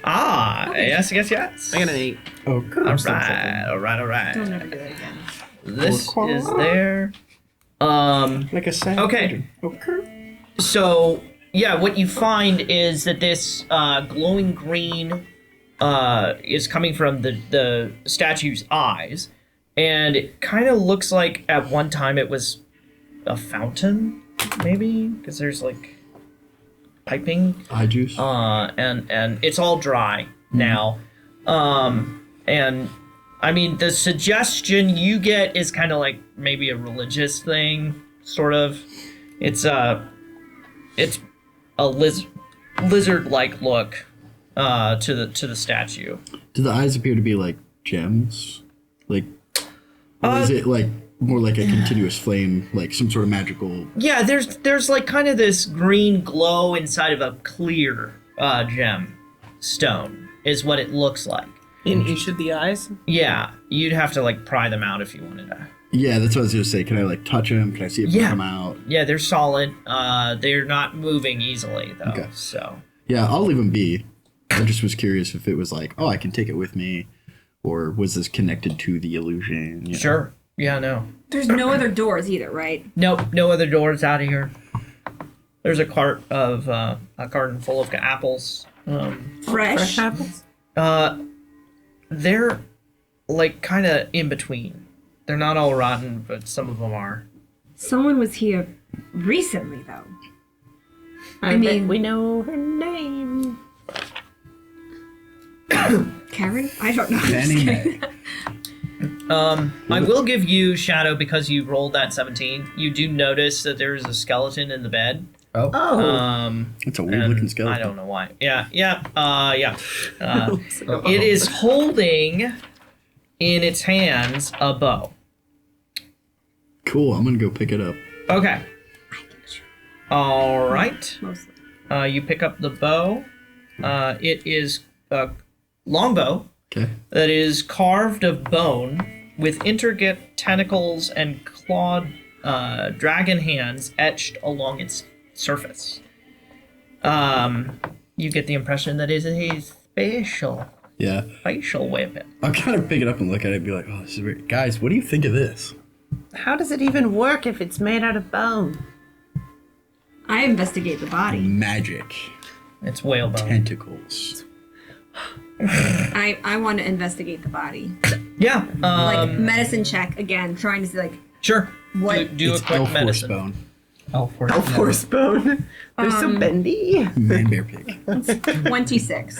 Ah, yes. I got an 8. Oh, All good. right. Don't ever do that again. This is there. Like a sad Okay. Okay. So, yeah, what you find is that this glowing green is coming from the statue's eyes, and it kind of looks like at one time it was a fountain, maybe, because there's like piping, Eye juice. and it's all dry now, and I mean the suggestion you get is kind of like maybe a religious thing, sort of. It's a lizard-like look to the statue. Do the eyes appear to be like gems? Like, or is it like more like a continuous flame, like some sort of magical. Yeah, there's like kind of this green glow inside of a clear gem stone is what it looks like. In each of the eyes? Yeah, you'd have to like pry them out if you wanted to. Yeah, that's what I was gonna say. Can I like touch them? Can I see it come out? Yeah, they're solid. They're not moving easily though. Okay. So. Yeah, I'll leave them be. I just was curious if it was like, oh, I can take it with me, or was this connected to the illusion? You know? Sure. Yeah, no. There's no other doors either, right? Nope, no other doors out of here. There's a cart of a garden full of apples. Fresh. apples? They're like kind of in between. They're not all rotten, but some of them are. Someone was here recently, though. I mean, we know her name. Karen? I don't know. Fannie Mae. I will give you Shadow because you rolled that 17. You do notice that there is a skeleton in the bed. Oh. It's a weird looking skeleton. I don't know why. Yeah. It is holding in its hands a bow. Cool. I'm gonna go pick it up. Okay. All right. Mostly. You pick up the bow. It is a longbow Okay. that is carved of bone with intricate tentacles and clawed dragon hands etched along its surface. You get the impression that it is a Yeah. facial weapon. I'll kind of pick it up and look at it and be like, oh, this is weird. Guys, what do you think of this? How does it even work if it's made out of bone? I investigate the body. Magic. It's whalebone. Tentacles. I want to investigate the body. Yeah. Like medicine check again, trying to see like Sure. what. Do a It's quick elf horse medicine. bone. Horse bone. They're so bendy. Man bear pig. 26.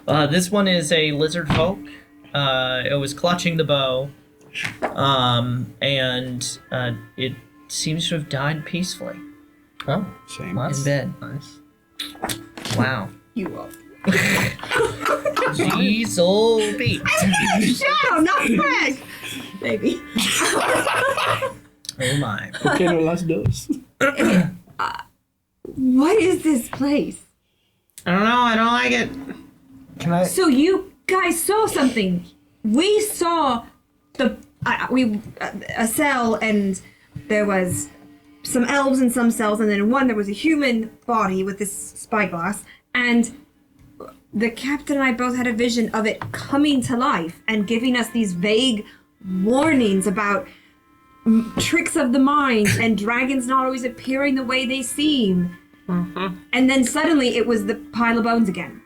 This one is a lizard folk. It was clutching the bow, and it seems to have died peacefully Oh. Same. That's in bed. nice. Wow. You will. Jeez, old beat. Shadow, not Greg! Maybe. Oh my. Okay, no las dos. What is this place? I don't know. I don't like it. Can I? So you guys saw something. We saw a cell, and there was some elves and some cells, and then in one there was a human body with this spyglass, and the captain and I both had a vision of it coming to life and giving us these vague warnings about tricks of the mind and dragons not always appearing the way they seem. Mm-hmm. And then suddenly it was the pile of bones again.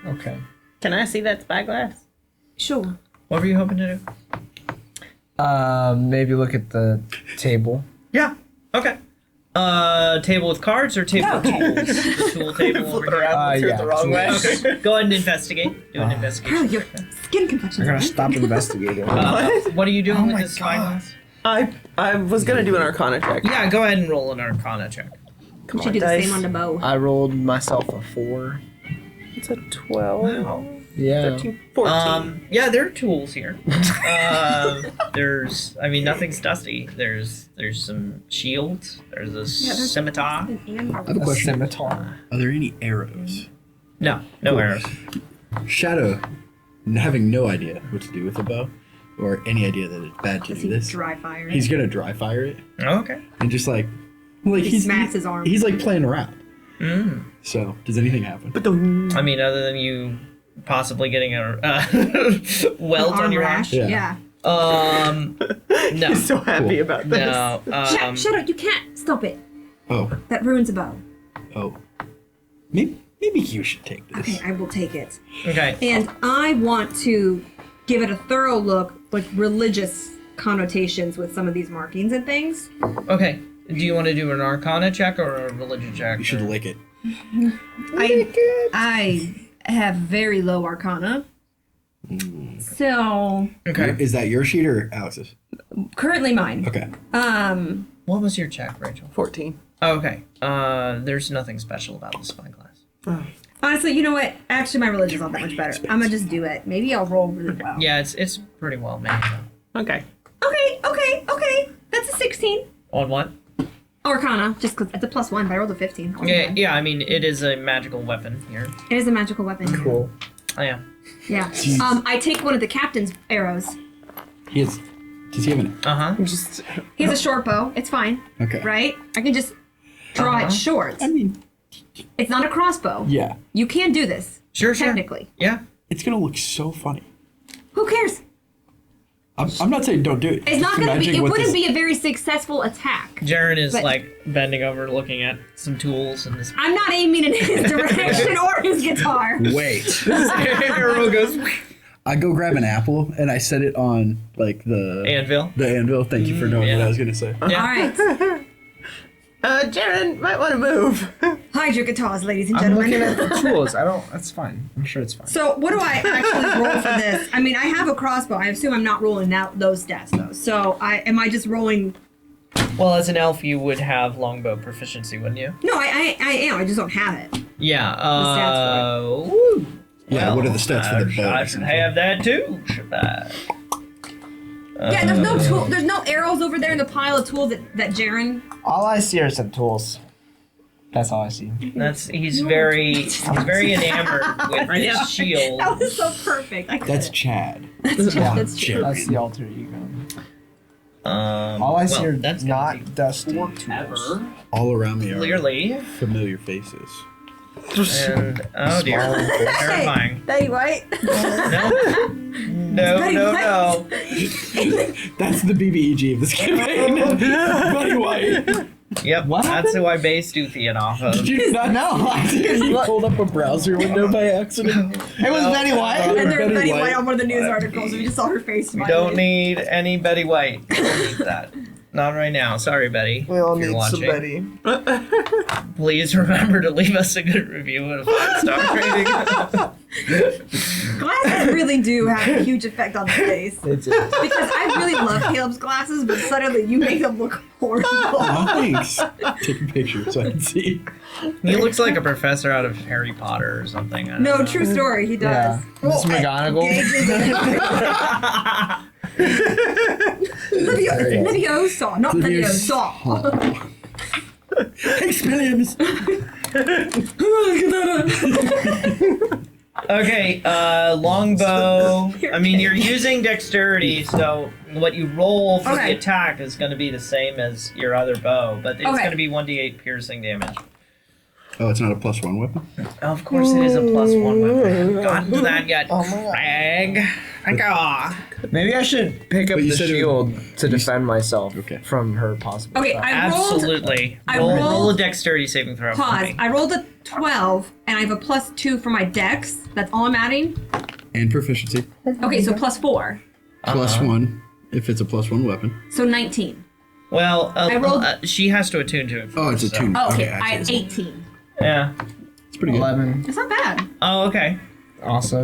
Okay. Can I see that spyglass? Sure. What were you hoping to do? Maybe look at the table. Yeah. Okay. Table with cards or table with tools? The tool table over here. Yeah. the wrong way. Okay. Go ahead and investigate. Do an investigation. Carl, your skin complexion. I'm gonna stop investigating. What are you doing with my this spyglass? I was gonna do an Arcana check. Yeah, go ahead and roll an Arcana check. Come Should on, do the dice. same on the bow. I rolled myself a 4. It's a 12. Yeah. 13, 14. Yeah, there are tools here. There's, I mean, nothing's dusty. There's some shields. There's a scimitar. An amber. I have a A question. scimitar. Are there any arrows? No arrows. Shadow, having no idea what to do with a bow, or any idea that it's bad to Does do he this, dry fire? he's gonna dry fire it Oh, okay. and just like He smacks his arm. He's like playing around. Mm. So does anything happen? I mean, other than you possibly getting a welt Arm on your rash. Yeah. Yeah. arm. No. I'm so happy about this. No. Shadow, you can't stop it. Oh, That ruins a bow. oh. Maybe you should take this. Okay, I will take it. Okay. And I want to give it a thorough look, like religious connotations with some of these markings and things. Okay. Do you want to do an Arcana check or a religion check? You should or- lick it. I have very low arcana. So Okay. Is that your sheet or Alex's? currently mine. Okay. What was your check, Rachel? 14. Okay. There's nothing special about the spyglass. Honestly, you know what? Actually, my religion's not that much better. I'm gonna just do it. Maybe I'll roll really well. Yeah, it's pretty well made. Okay. Okay. That's a 16. On what? Arcana, just because it's a +1, but I rolled a 15. Yeah. I mean, it is a magical weapon here. It is a magical weapon. Cool. Oh yeah. Yeah. I take one of the captain's arrows. Does he have an? Just He has a short bow. It's fine. Okay. Right? I can just draw it short. I mean, It's not a crossbow. yeah. You can do this. Sure. Technically. Yeah. It's gonna look so funny. Who cares? I'm not saying don't do it. It's not Just gonna be. imagine It what wouldn't this- be a very successful attack. Jaren is But- like bending over, looking at some tools, and this I'm not aiming in his direction or his guitar. Wait. arrow goes I go grab an apple and I set it on like the anvil. The anvil. Thank you for knowing what I was gonna say. Yeah. All right. Jaren might want to move. Hide your guitars, ladies and I'm gentlemen. looking at the tools. That's fine. I'm sure it's fine. So what do I actually roll for this? I mean, I have a crossbow. I assume I'm not rolling those stats though. So am I just rolling? Well, as an elf, you would have longbow proficiency, wouldn't you? No, I am. I just don't have it. Yeah. stats Woo. Yeah, what are the stats for the bow? I should have that too. Should I? Yeah, there's no tool. There's no arrows over there in the pile of tools that Jaren. All I see are some tools. That's all I see. He's very enamored with his shield. That was so perfect. That's Chad. That's true. Yeah. That's true. That's the alter ego. All I see are that's not dusty tools. All around me are clearly. familiar faces. And oh dear, terrifying. Betty White. No, Betty no. That's the BBEG of this campaign. Buddy White. Yep, What that's happened? who I based Uthion off of. Did you not know? You pulled up a browser window by accident. It was Betty White. And there's Betty Betty White. White on one of the news articles. We just saw her face. We don't need any Betty White. We don't need that. Not right now. Sorry, Betty. We all if you're need some watching. Betty. Please remember to leave us a good review and a 5-star rating. Glasses really do have a huge effect on the face. They do. Because I really love Caleb's glasses, but suddenly you make them look horrible. Oh, thanks. Take a picture so I can see. He looks like a professor out of Harry Potter or something. I don't No, know. true story. He does. Yeah. Miss McGonagall. Leviosa, not Leviosa. Expelliarmus. Okay, longbow. I mean, you're using dexterity, so what you roll for Okay. the attack is going to be the same as your other bow, but it's Okay. going to be 1d8 piercing damage. Oh, it's not a +1 weapon? Of course, it is a +1 weapon. I haven't gotten to that yet. Oh my God. Crag. Maybe I should pick up But you the said it shield to defend myself Okay. from her possible Okay, attack. I rolled. Absolutely. I Roll rolled- a dexterity saving throw. for Pause. me. I rolled a 12, and I have a +2 for my dex. That's all I'm adding. And proficiency. Okay, so +4. +1 if it's a +1 weapon. So 19. Well, I rolled- she has to attune to it. Oh, it's a so- 2. Oh, okay. I I have see. 18. Yeah. It's pretty good. 11. That's not bad. Oh, okay. Also.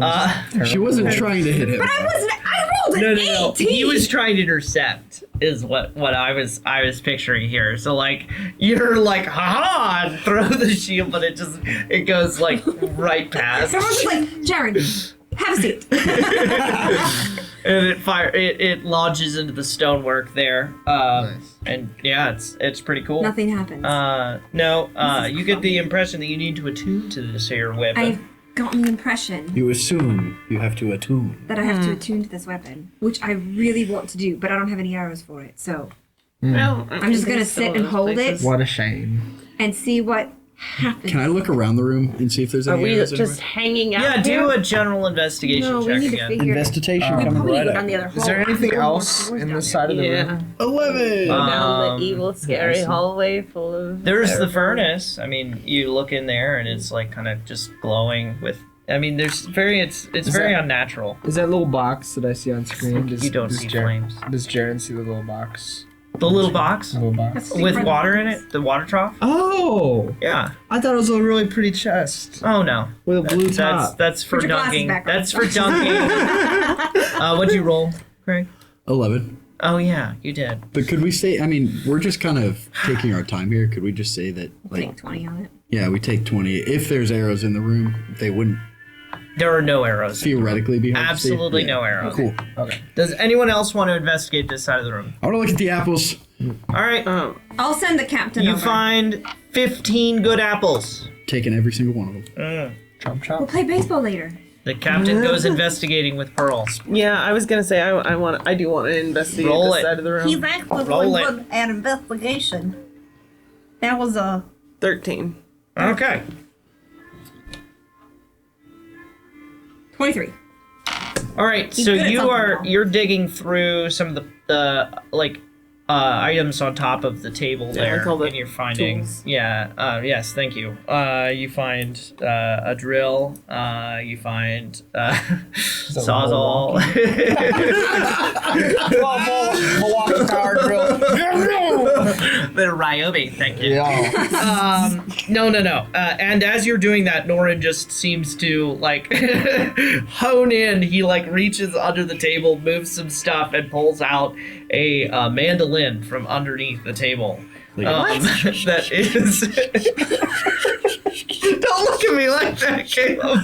She wasn't trying to hit him. But I wasn't. I rolled an No. 18. He was trying to intercept. Is what I was picturing here. So like you're like haha and throw the shield, but it goes like right past. Someone's like, Jaren, have a seat. And it lodges into the stonework there. Nice. And yeah, it's pretty cool. Nothing happens. You get the impression that you need to attune to this here weapon. I've gotten the impression You assume you have to attune. that I have to attune to this weapon, which I really want to do, but I don't have any arrows for it. So Well, I'm just gonna sit and hold it What a shame. and see what happens. Can I look around the room and see if there's Are any we arrows just anywhere? hanging out Yeah, here? do a general investigation No, we check need to again. figure. Investigation We coming probably right need to go up. down the other hall. Is there anything There's more else doors in down the side of the Yeah. room? 11! Down Um, the evil, scary awesome. hallway full of. There's the terrible- furnace. I mean, you look in there and it's like kind of just glowing with. I mean, it's very that- unnatural. Is that little box that I see on screen? Does, You don't does see Jaren- flames. Does Jaren see the little box? The little box The little box. That's with different. water in it, the water trough. Oh! Yeah. I thought it was a really pretty chest Oh no. with a blue top. That's for Put your glasses dunking. back on. That's for dunking. What'd you roll, Craig? 11. Oh yeah, you did. But could we say? I mean, we're just kind of taking our time here. Could we just say that, like, Take 20 on it. yeah, we take 20. If there's arrows in the room, they wouldn't There are no arrows. theoretically be hard to see? Absolutely Yeah. no arrows. Cool. Okay. Does anyone else want to investigate this side of the room? I want to look at the apples. All right. I'll send the captain You over. find 15 good apples. Taking every single one of them. Chomp We'll chomp. play baseball later. The captain goes investigating with Pearl. Yeah, I was gonna say I do want to investigate Roll this it. side of the room. He's actually Roll really it. good at investigation. That was a 13. Okay. 23. All right. He's So good at something, though. you're digging through some of the items on top of the table there, like all the and you're finding. tools. Yeah. Yes. Thank you. You find a drill. You find sawzall. Milwaukee Power Drill. Bit of Ryobi. Thank you. Yeah. No. And as you're doing that, Norren just seems to like hone in. He like reaches under the table, moves some stuff, and pulls out a mandolin from underneath the table. That is. Don't look at me like that, Caleb.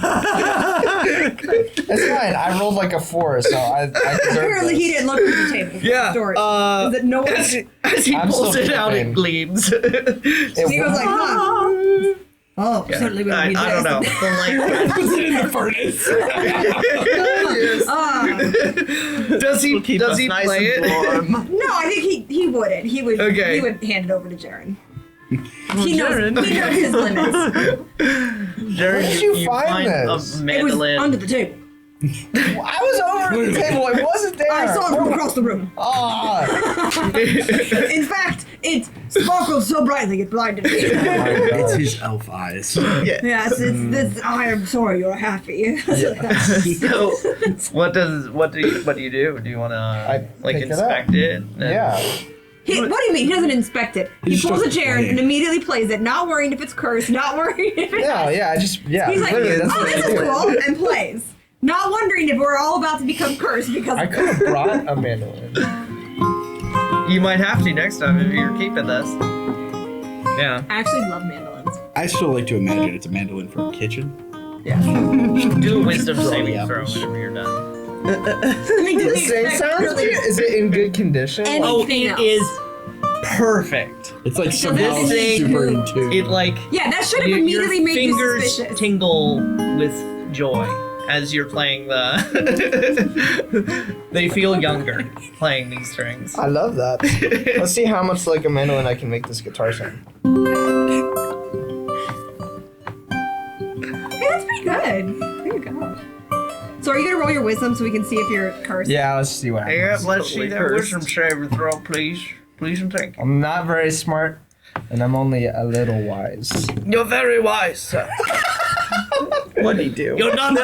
It's fine. I rolled like a 4, so I deserve Apparently this. he didn't look at the table. Yeah. Story. Is it no one? As he I'm pulls still it out, it flipping. gleams. It He was like, huh. Oh, Yeah. certainly will I be don't know. this. Does he Keep does us he nice play and it? warm. No, I think he wouldn't. He would Okay. he would hand it over to Jaren. Jaren. He knows his limits. Jared, did you find find this? a It was mandolin. under the table. I was over at the table. It wasn't there. I saw it from across the room. Ah. In fact, it sparkled so brightly it blinded me. It's his elf eyes. Yes, it's. I am sorry you're happy. So, what do you do? Do you want to like pick it inspect up. it? And- Yeah. What do you mean? He doesn't inspect it. He just pulls a starts chair playing. and immediately plays it, not worrying if it's cursed, not worrying if it's. No, yeah, He's like, literally, that's oh, what this I is do. cool, and plays. Not wondering if we're all about to become cursed because I of could have this. brought a mandolin. You might have to next time if you're keeping this. Yeah. I actually love mandolins. I still like to imagine it's a mandolin from a kitchen. Do a wisdom Throw saving the throw apples. whenever you're done. I mean, This thing sounds good. Is it in good condition? And- Oh, Anything it else? is perfect. It's like somehow this thing- super in tune. It like Yeah, that should have your immediately made you fingers suspicious. tingle with joy as you're playing the. They feel younger playing these strings. I love that. Let's see how much like a mandolin I can make this guitar sound. Hey, that's pretty good. There you go. So are you gonna roll your wisdom so we can see if you're cursed? Yeah, let's see what happens. Yeah, let's see Totally that cursed. wisdom saving throw, please. Please and thank you. I'm not very smart, and I'm only a little wise. You're very wise, sir. What'd he do? You're not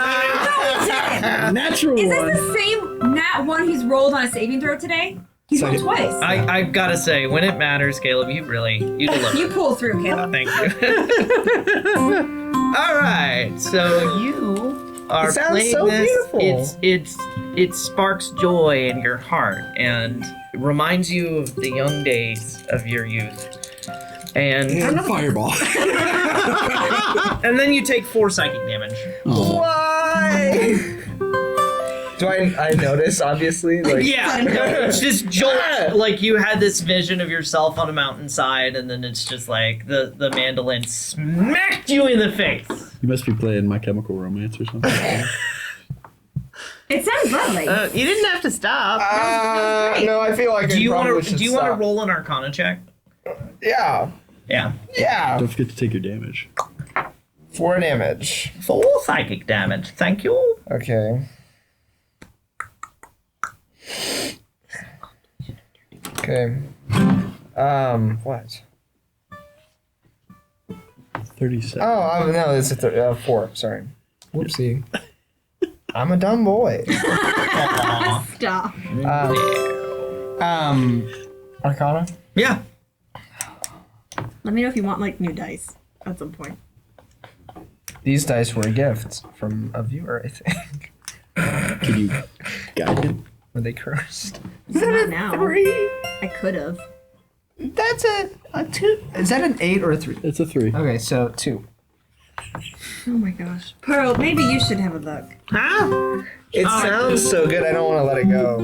Natural Is one. this the same nat one he's rolled on a saving throw today? He's rolled Second. twice. I've got to say, when it matters, Caleb, you deliver. You pull through, Caleb. Thank you. All right, so you are It sounds playing so this. beautiful. It sparks joy in your heart and reminds you of the young days of your youth. And And fireball. and then you take 4 psychic damage. Oh. Why? Do I notice, obviously? Like, Yeah, it's just jolt. Like you had this vision of yourself on a mountainside, and then it's just like the mandolin smacked you in the face. You must be playing My Chemical Romance or something. It sounds lovely. You didn't have to stop. no, I feel like Do you want want to? to roll an Arcana check? Yeah. Yeah, Yeah. Don't forget to take your damage. 4 damage. 4 psychic damage. Thank you. Okay. Okay. What? 37. Oh, no, it's a 4. Sorry. Whoopsie. I'm a dumb boy. Stop. Arcana? Yeah. Let me know if you want like new dice at some point. These dice were a gift from a viewer, I think. Can you guide him? Were they cursed? Not now. 3? I could have. That's a 2. Is that an 8 or a 3? It's a 3. Okay, so 2. Oh my gosh. Pearl, maybe you should have a look. Huh? It sounds so good, I don't want to let it go.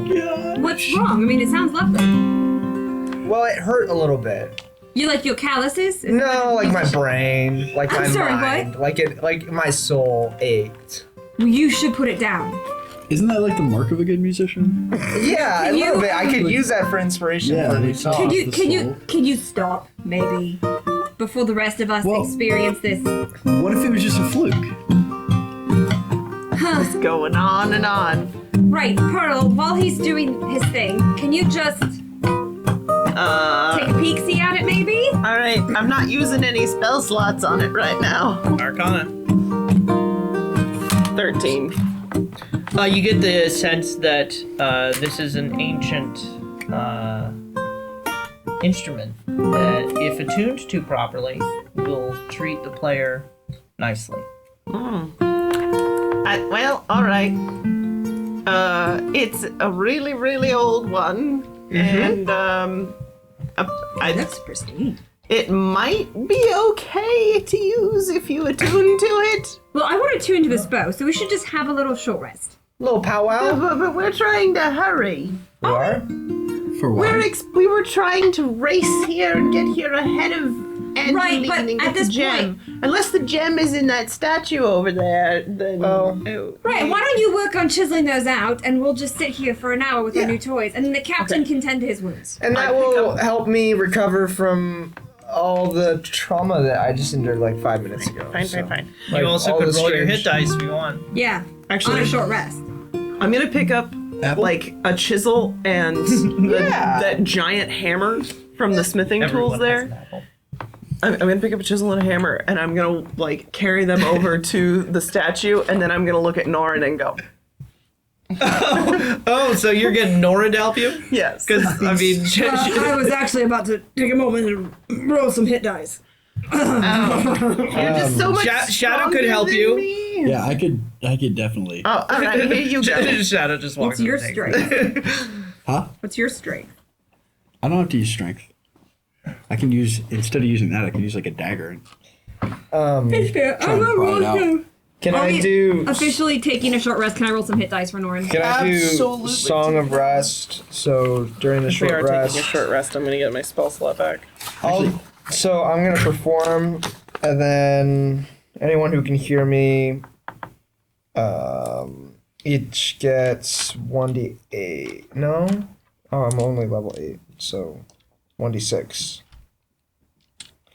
What's wrong? I mean, it sounds lovely. Well, it hurt a little bit. You like your calluses? No, like my brain, like my I'm sorry, mind, like my soul ached. Well, you should put it down. Isn't that like the mark of a good musician? Yeah, a Can little you- bit. I could use that for inspiration Yeah, for a new like- song. Can you stop, maybe, before the rest of us Well- experience this? What if it was just a fluke? It's going on and on. Right, Pearl, while he's doing his thing, can you just take a peek-see at it, maybe? All right, I'm not using any spell slots on it right now. Arcana. 13. You get the sense that this is an ancient instrument that, if attuned to properly, will treat the player nicely. Well, all right. It's a really, really old one, and That's pristine. it might be okay to use if you attune to it. Well, I want to tune to this bow, so we should just have a little short rest. Little powwow. But we're trying to hurry. We are? For what? We were trying to race here and get here ahead of Angeline Right, but and at get the this gem. Unless the gem is in that statue over there, then... Oh. Right, why don't you work on chiseling those out, and we'll just sit here for an hour with our Yeah. new toys, and then the captain can tend to his wounds. And that will help me recover from all the trauma that I just endured like 5 minutes ago. Fine. You also all could the roll your hit strange- dice if you want. Yeah, Actually- on a short rest. I'm gonna pick up Apple? like a chisel and that giant hammer from the smithing tools Everyone has an there. apple. I'm gonna pick up a chisel and a hammer, and I'm gonna like carry them over to the statue, and then I'm gonna look at Norren and go, Oh, so you're getting Norren to help you? yes. Because, I mean, I was actually about to take a moment and roll some hit dice. You're just so much Shadow could stronger help than you. me. Yeah, I could definitely. Oh, all right, here you go. Shadow just walks What's your over and takes it. strength? Huh? What's your strength? I don't have to use strength. I can use, instead of using that, I can use like a dagger. Um, It's fair. Try and pry it out. can I do Officially taking a short rest, can I roll some hit dice for Norren? Can I do Absolutely. Song of Rest? So during the We short are rest, taking a short rest. I'm gonna get my spell slot back. so I'm gonna perform, and then anyone who can hear me, each gets 1d8. No, oh, I'm only level 8, so 1d6.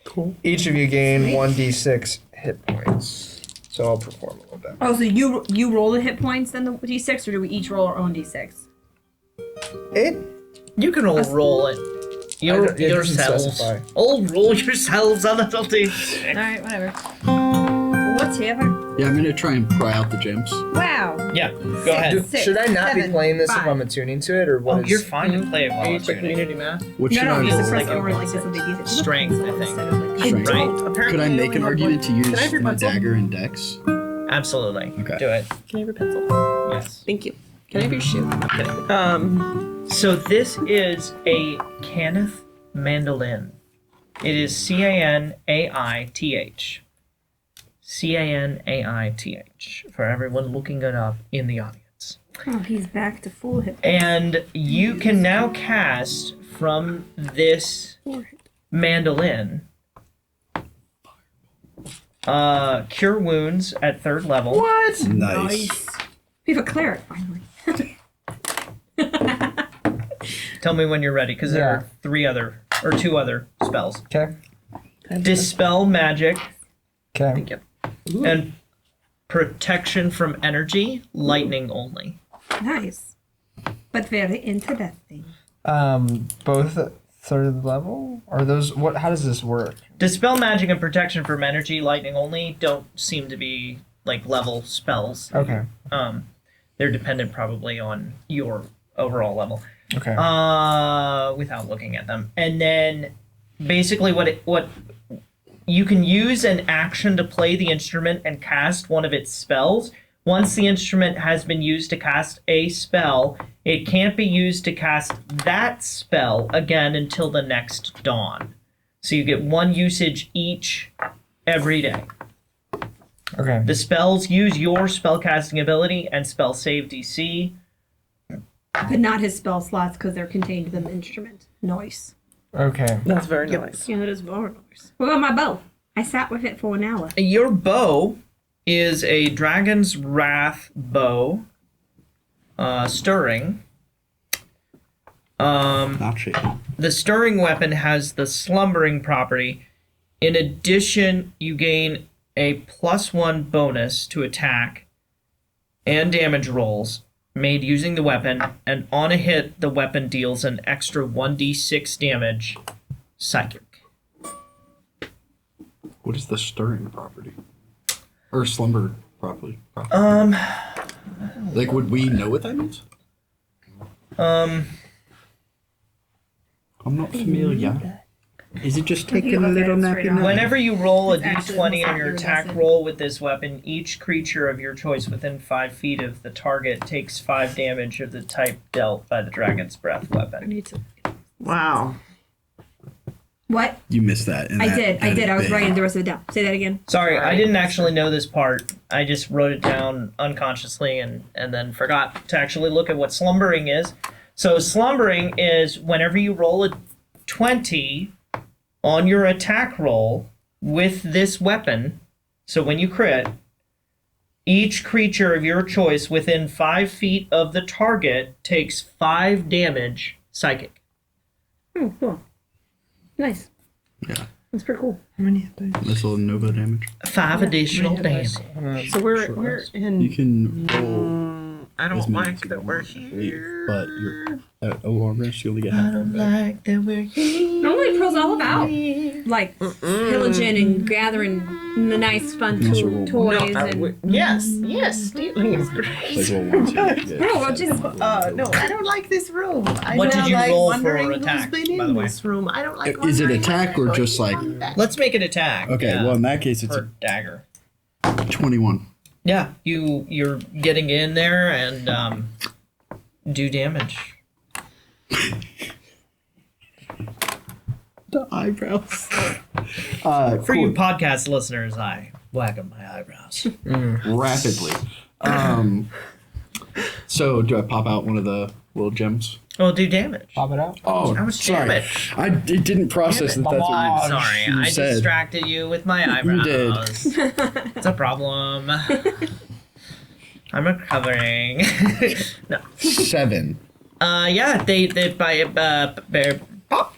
Cool. Each of you gain 1d6 hit points. So I'll perform a little bit. Oh, so you roll the hit points, then the d6, or do we each roll our own d6? You can all roll it. It doesn't Yourselves. specify. All roll yourselves on the tilty. Alright, whatever. Whatever. Yeah, I'm gonna try and pry out the gems. Wow. Yeah, go ahead. Six, Should I not be seven, playing this if 5. I'm attuning to it, or what? Oh, is- you're fine to play it while Are you it's taking doing it. community math? What should No, I he's roll? a like person a- or like this would be decent. Strength, I think. Instead of, like, Strength. Right? Apparently Could I make only an have argument to Can I have use your my pencil? dagger and dex? Absolutely. Okay. Do it. Can I have your pencil? Yes. Thank you. Can I have your shoe? I'm kidding. So this is a Kenneth mandolin. It is Canaith. Canaith for everyone looking it up in the audience. Oh, he's back to full hit. And you can now cast from this mandolin cure wounds at 3rd level. What? Nice. We have a cleric, finally. Tell me when you're ready, because there are 2 other spells. Okay. Dispel magic Okay. and protection from energy, lightning only. Nice. But very interesting. Both at 3rd level? Or those? What? How does this work? Dispel magic and protection from energy, lightning only don't seem to be like level spells. Okay. They're dependent probably on your overall level. Okay. Without looking at them. And then basically what you can use an action to play the instrument and cast one of its spells. Once the instrument has been used to cast a spell, It can't be used to cast that spell again until the next dawn. So you get 1 usage each every day. Okay. The spells use your spellcasting ability and spell save DC. But not his spell slots because they're contained in the instrument. Nice. Okay. That's very nice. Yeah, that is very nice. What about my bow? I sat with it for an hour. Your bow is a Dragon's Wrath bow, stirring. Not shaking. The stirring weapon has the slumbering property. In addition, you gain a +1 bonus to attack and damage rolls made using the weapon, and on a hit, the weapon deals an extra 1d6 damage psychic. What is the stirring property? Or slumber property? Like, would we know what that means? I'm not familiar. Is it just taking a little nappy nap? Whenever you roll a actually d20 on almost your accurate, attack isn't it? roll with this weapon, each creature of your choice within 5 feet of the target takes 5 damage of the type dealt by the Dragon's Breath weapon. Wow. What? You missed that. and I that- did. that is I was big. writing the rest of it down. Say that again. Sorry, I didn't actually know this part. I just wrote it down unconsciously and then forgot to actually look at what slumbering is. So slumbering is whenever you roll a 20 on your attack roll with this weapon, so when you crit, each creature of your choice within 5 feet of the target takes 5 damage psychic. Oh, cool. Nice. Yeah. That's pretty cool. Missile Nova damage. 5 additional damage. So we're in. You can roll. I as don't many like that we're here. But you're at a long rest, you only get half of that. Like that we're here. Normally, Pro's all about like pillaging and gathering the nice, fun Also roll toys No, and. yes, stealing is great. Like roll 1, 2. Yeah. No, well, just No, I don't like this room. I What did don't you like roll for wondering attack, who's been by in the way? this room. I don't like. Is it wondering attack what's or just going like? on back. Let's make it attack. Okay, yeah. well in that case it's Or dagger. a 21. Yeah, you're getting in there and do damage. The eyebrows. For you podcast listeners, I whack on my eyebrows. Rapidly. So do I pop out one of the little gems? Oh, do damage. Pop it out. Oh, How much sorry. damage? It didn't process that that's what you Sorry, you I said. distracted you with my eyebrows. did. It's a problem. I'm recovering. No. 7. Yeah, they pop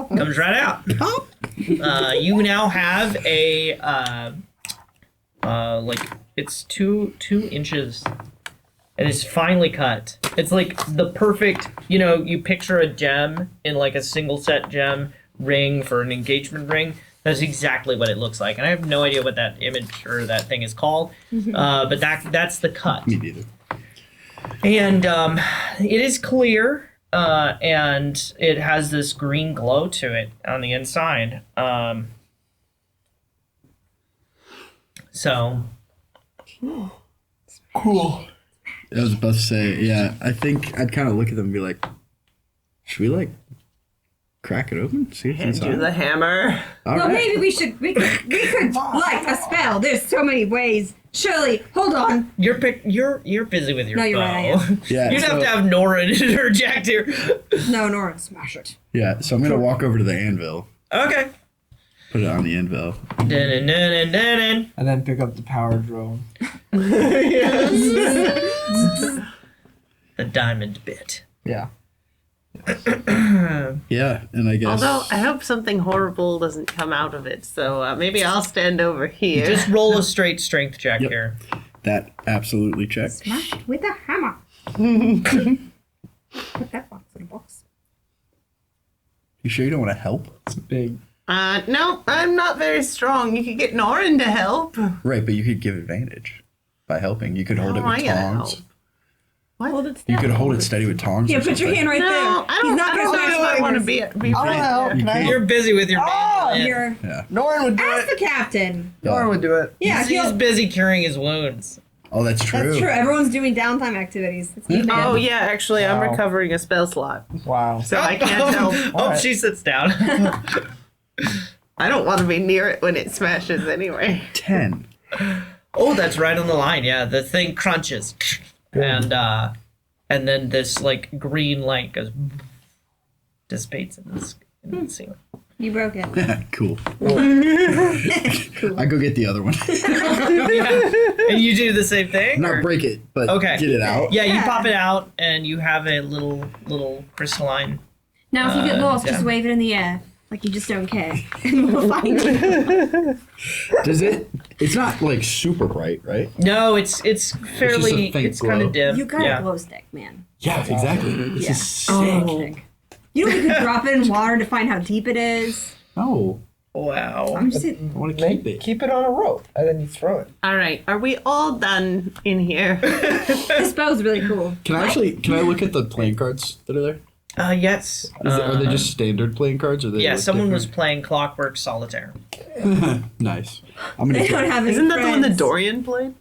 comes right out. Pop. You now have a like it's two inches. And it's finely cut. It's like the perfect, you picture a gem in like a single set gem ring for an engagement ring. That's exactly what it looks like. And I have no idea what that image or that thing is called. But that's the cut. Me neither. And it is clear, and it has this green glow to it on the inside. So Cool. I was about to say, yeah, I think I'd kind of look at them and be like, should we like crack it open? See what's And inside? do the hammer. All well, right. maybe we could like a spell. There's so many ways. Shirley, hold on. you're busy with your No, bow. you're right, I am. Yeah, You'd have so- to have Norren interject here. No, Norren, smash it. Yeah, so I'm gonna walk over to the anvil, Okay. put it on the anvil. Dun-dun-dun-dun-dun. And then pick up the power drone. The diamond bit. Yeah. Yeah, and I guess Although I hope something horrible doesn't come out of it, so maybe I'll stand over here. Just roll a straight strength check Yep. here. that absolutely checks. Smash it with a hammer. Put that box in a box. You sure you don't want to help? It's big. No, I'm not very strong. You could get Norren to help. Right, but you could give advantage by helping. You could hold it Oh, I with gotta tongs. help. Hold it You still. could hold it steady with tongs. Yeah, or put your something. hand right No, there. I don't, He's not I gonna don't know smash if I want to fingers. be right there. Can I? You're busy with your Oh, mandolin. You're Norren would do ask it. the captain. Norren would do it. Yeah, He's busy curing his wounds. Oh, that's true. That's true. Everyone's doing downtime activities. It's good, man. Oh yeah, actually, I'm Wow. recovering a spell slot, Wow. so I can't help. Oh, Alright. she sits down. I don't want to be near it when it smashes anyway. 10. Oh, that's right on the line. Yeah, the thing crunches, and then this like green light goes dissipates in the ceiling. You broke it. Cool. I go get the other one. And you do the same thing. Not or- break it, but Okay. get it out. Yeah, you pop it out, and you have a little crystalline. Now, if you get lost, yeah. just wave it in the air. Like you just don't care. And we'll find you. Does it? It's not like super bright, right? No, it's fairly. faint It's kind glow. of dim. You got yeah. a glow stick, man. Yeah, exactly. This Yeah. is sick. Sick. You know you can drop it in water to find how deep it is. Oh, Wow. I'm just I want to keep it. Keep it on a rope, and then you throw it. All right, are we all done in here? this spell's really cool. Can I look at the playing cards that are there? Yes. Are they just standard playing cards? Or they Yeah, look someone was different? playing Clockwork Solitaire. Nice. I'm gonna. They don't have any Isn't that the one that friends. Dorian played?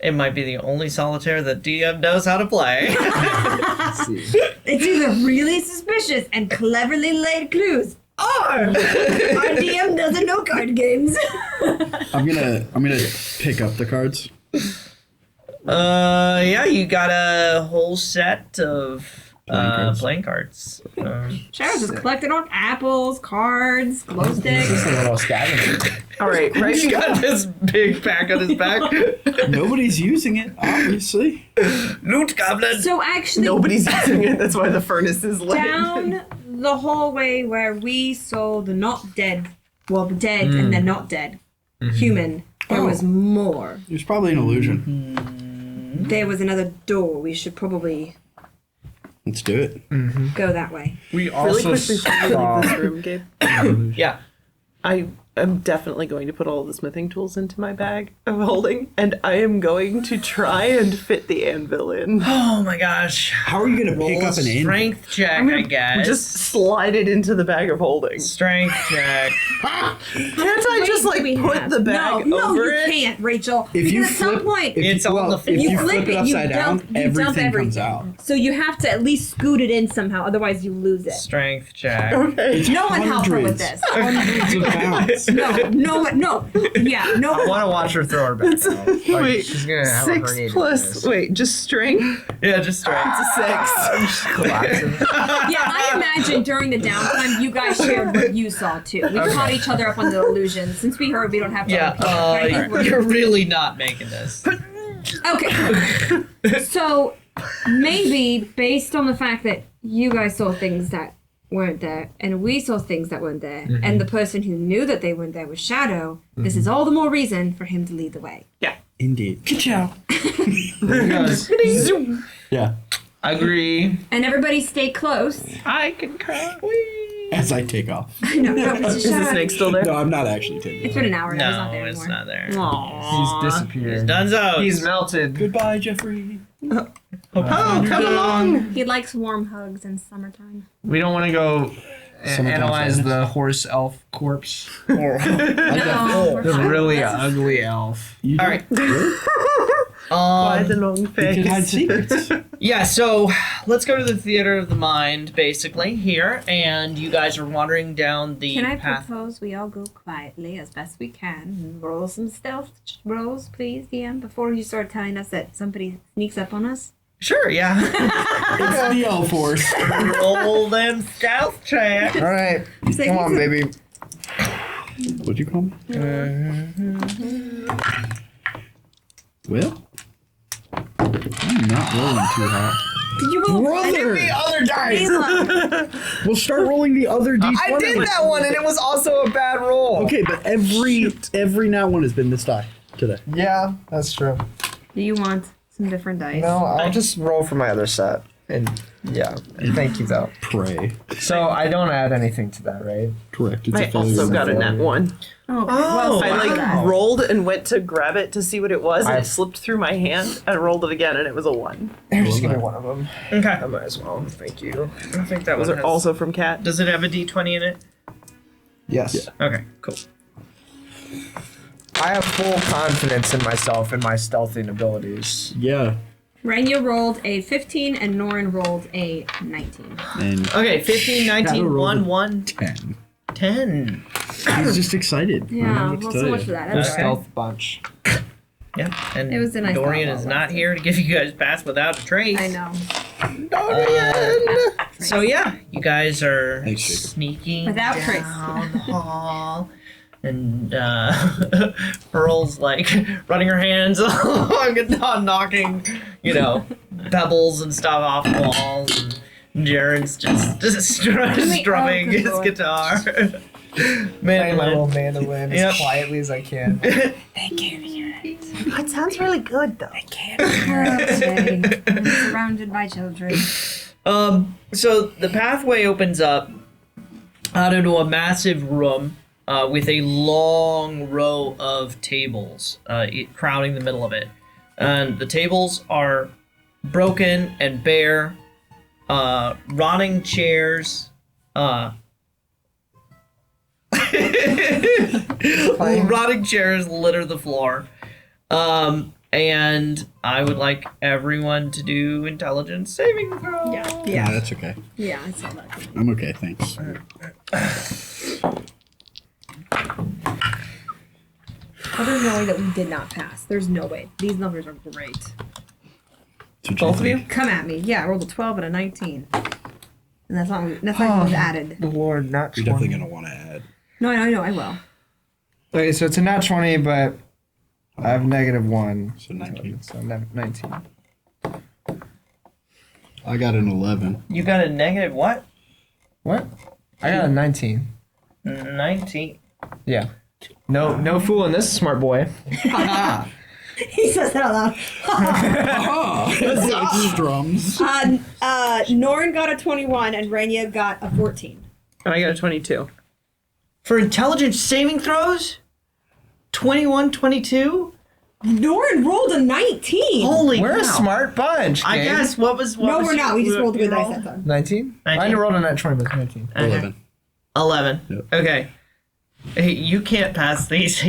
It might be the only solitaire that DM knows how to play. Let's see. It's either really suspicious and cleverly laid clues, or our DM doesn't know card games. I'm gonna pick up the cards. Yeah, you got a whole set of cards. playing cards. Sharon's just collecting on apples, cards, glow Just sticks. a little scavenger. All right, right. He's got this big pack on his back. Nobody's using it, obviously. Loot goblin. So actually, Nobody's using it. That's why the furnace is lit. down the hallway where we saw the not dead, well, the dead and the not dead human, there was more. There's probably an illusion. There was another door. We should probably Let's do it. go that way. We Really also quick before we saw. leave this room, Gabe. Yeah. I am definitely going to put all the smithing tools into my bag of holding, and I am going to try and fit the anvil in. Oh my gosh. How are you gonna Roll pick a up an anvil? strength check, I guess. Just slide it into the bag of holding. strength check. Can't I just like We put have- the bag no, over you it? can't, Rachel. If you Because at some flip, point, It's on the if floor. you flip it upside down, you dump everything comes everything. out. So you have to at least scoot it in somehow, otherwise you lose it. Strength check. Okay. No one helped her with Hundreds. this. Hundreds of pounds. No. Yeah, no. I want to watch her throw her back. Now. Like, Wait, she's gonna have a 6 herniated plus. disc. Wait, just strength. Yeah, just strength. It's a 6. Collapsing. Yeah, I imagine during the downtime you guys shared what you saw too. We caught each other up on the illusions. Since we heard we don't have to. Yeah, repeat it, I think we're- you're really not making this. Okay. So maybe based on the fact that you guys saw things that weren't there and we saw things that weren't there and the person who knew that they weren't there was Shadow, this is all the more reason for him to lead the way. Indeed. Because Yeah. agree. And everybody stay close. I concur. As I take off. No, it's Is the snake still there? No, I'm not actually taking It's off. been an hour now. He's not No, there it's anymore. not there. Aww. He's disappeared. Dunzo. He's melted. Goodbye, Jeffrey. Oh, come along. He likes warm hugs in summertime. We don't want to go Summertime analyze sadness. the horse elf corpse. No, The really ugly elf. You All don't- right. Why the long You face? can hide secrets. Yeah, so let's go to the theater of the mind, basically, here, and you guys are wandering down the Can I path. propose we all go quietly as best we can and roll some stealth rolls, please, DM, before you start telling us that somebody sneaks up on us? Sure, yeah. It's the elf horse. Roll them stealth check. All right, come on, baby. What'd you call me? Well, I'm not rolling too hot. Did you roll Brother! Other dice. We'll start rolling the other d20. I did that one, and it was also a bad roll. Okay, but every now one has been this die today. Yeah, that's true. Do you want some different dice? No, I'll just roll for my other set. And yeah, thank you though. Pray. So I don't add anything to that, right? Correct. It's I a failure. also got a nat 1. Oh, well, I like wow. rolled and went to grab it to see what it was, and I- it slipped through my hand. I rolled it again, and it was a 1. Here, just give me one of them. Okay. I might as well. Thank you. I think that Those one are has... also from Cat. Does it have a d20 in it? Yes. Okay, cool. I have full confidence in myself and my stealthing abilities. Yeah. Renya rolled a 15 and Norren rolled a 19. And Okay, 15, 19, Shadow rolled 1, a 1, 10. 10. He's just excited. I don't know Yeah, what to well, tell so you. much for that. The That's okay. stealth bunch. Yeah, and It was a nice Dorian thought, is well, not here to give you guys pass without a trace. I know. Dorian! So yeah, you guys are Thanks, Jacob. sneaking Without down trace. the hall. And Pearl's like running her hands along and knocking, pebbles and stuff off walls. And Jaren's just strumming his Lord. guitar. Playing my little Mandolin. mandolin Yep. as quietly as I can. It sounds really good though. Okay. I'm surrounded by children. So the pathway opens up out into a massive room with a long row of tables crowding the middle of it. And the tables are broken and bare, rotting chairs, rotting chairs litter the floor. And I would like everyone to do intelligence saving throw. Yeah, that's okay. Yeah, I saw that. I'm okay, thanks. There's no way that we did not pass. There's no way. These numbers are great. That's what Both of you you? Come at me. Yeah, I rolled a 12 and a 19. And that's not what was added. The Lord, not 20. You're definitely gonna want to add. No, I know, I will. Okay, so it's a nat 20, but I have -1. So 19. So 19. I got an 11. You got a negative what? What? I got a 19. 19. Yeah. No fooling this smart boy. He says that out loud. Drums. Norren got a 21 and Renya got a 14. And I got a 22. For intelligence saving throws? 21, 22? Norren rolled a 19. Holy We're cow. a smart bunch. I gang. guess, what was No, we're not. We just rolled a good your dice roll? that time. 19? I 19. rolled a nat 20, but it's 19. Okay. 11. 11. Yep. Okay. Hey, you can't pass these.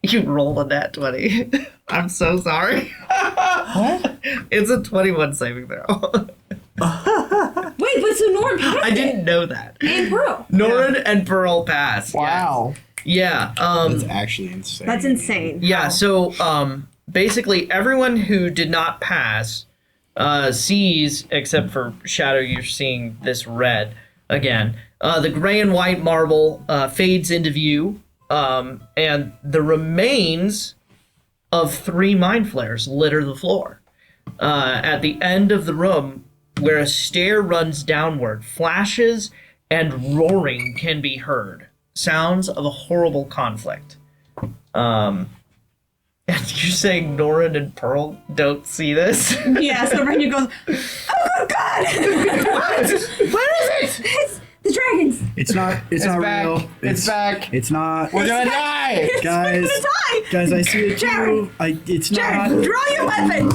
You rolled a nat 20. I'm so sorry. What? It's a 21 saving throw. Wait, but so Norren passed I didn't know that. And Pearl. Norren and Pearl passed. Wow. Yeah. That's actually insane. That's insane. Yeah, so basically everyone who did not pass sees, except for Shadow, you're seeing this red again. The gray and white marble fades into view, and the remains of 3 mind flares litter the floor. At the end of the room, where a stair runs downward, flashes and roaring can be heard. Sounds of a horrible conflict. And you're saying Norren and Pearl don't see this? Yeah, so Renya goes, oh God! What? Where is it? It's the dragons! It's not back. real. It's back. It's not. We're gonna die! Guys, Die! guys, I see it too. Jaren! It's Jaren, not. draw your weapons!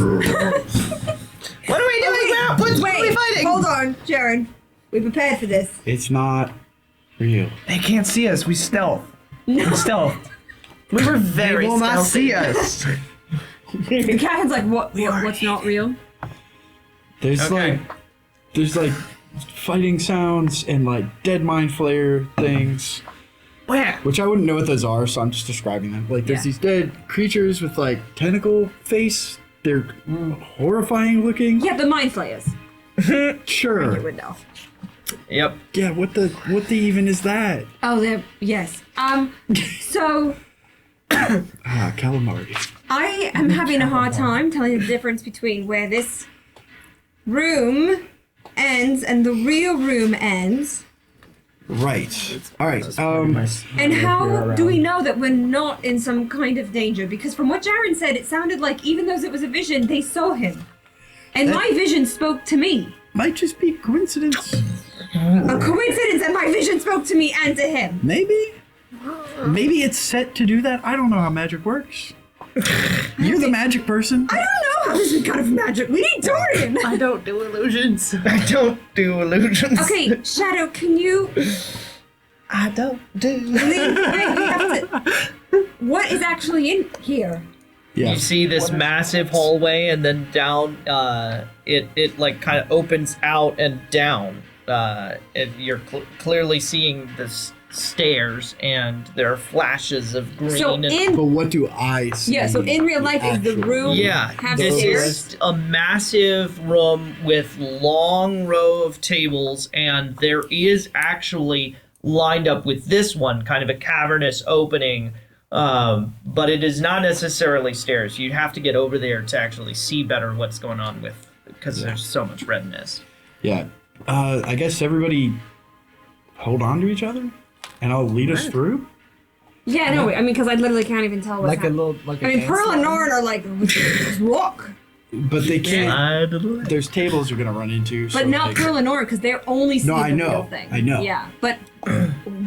What are we doing now? What's Wait, we fighting? hold on, Jaren. We prepared for this. It's not real. They can't see us. We stealth. No. We stealth. We were They very will not stealthy. see us. The captain's like, what's not real? There's Okay. like fighting sounds and like dead mind flare things, Where? which I wouldn't know what those are, so I'm just describing them. Like there's Yeah. these dead creatures with like tentacle face. They're horrifying looking. Yeah, the mind flayers. You Sure. would know. Yep. Yeah. What the even is that? Oh, they're, yes. So Calamari. I am having a hard time telling the difference between where this room ends and the real room ends. Right. All right. And how do we know that we're not in some kind of danger? Because from what Jaren said, it sounded like even though it was a vision, they saw him. And my vision spoke to me. Might just be coincidence. A coincidence that my vision spoke to me and to him. Maybe. Maybe it's set to do that. I don't know how magic works. You're the magic person. I don't know how this is kind of magic. We need Dorian. I don't do illusions. I don't do illusions. Okay, Shadow, can you... I don't do. Wait, we have to... what is actually in here? Yeah. You see this massive hallway, and then down, it like kind of opens out and down. And you're clearly seeing the stairs, and there are flashes of green. So and But what do I see? Yeah, so in real life, is the room have this stairs? is a massive room with long row of tables, and there is actually lined up with this one kind of a cavernous opening, but it is not necessarily stairs. You have to get over there to actually see better what's going on because there's so much redness. Yeah. I guess everybody hold on to each other, and I'll lead us through. Yeah, no, I mean, because I literally can't even tell what's Like a happening. little, like a I mean, dance Pearl and line? Norren are like, just walk. But they can't. Yeah. There's tables you're gonna run into. But so not like, Pearl and Norren, because they're only seeing No, I the know. real thing. I know. Yeah, but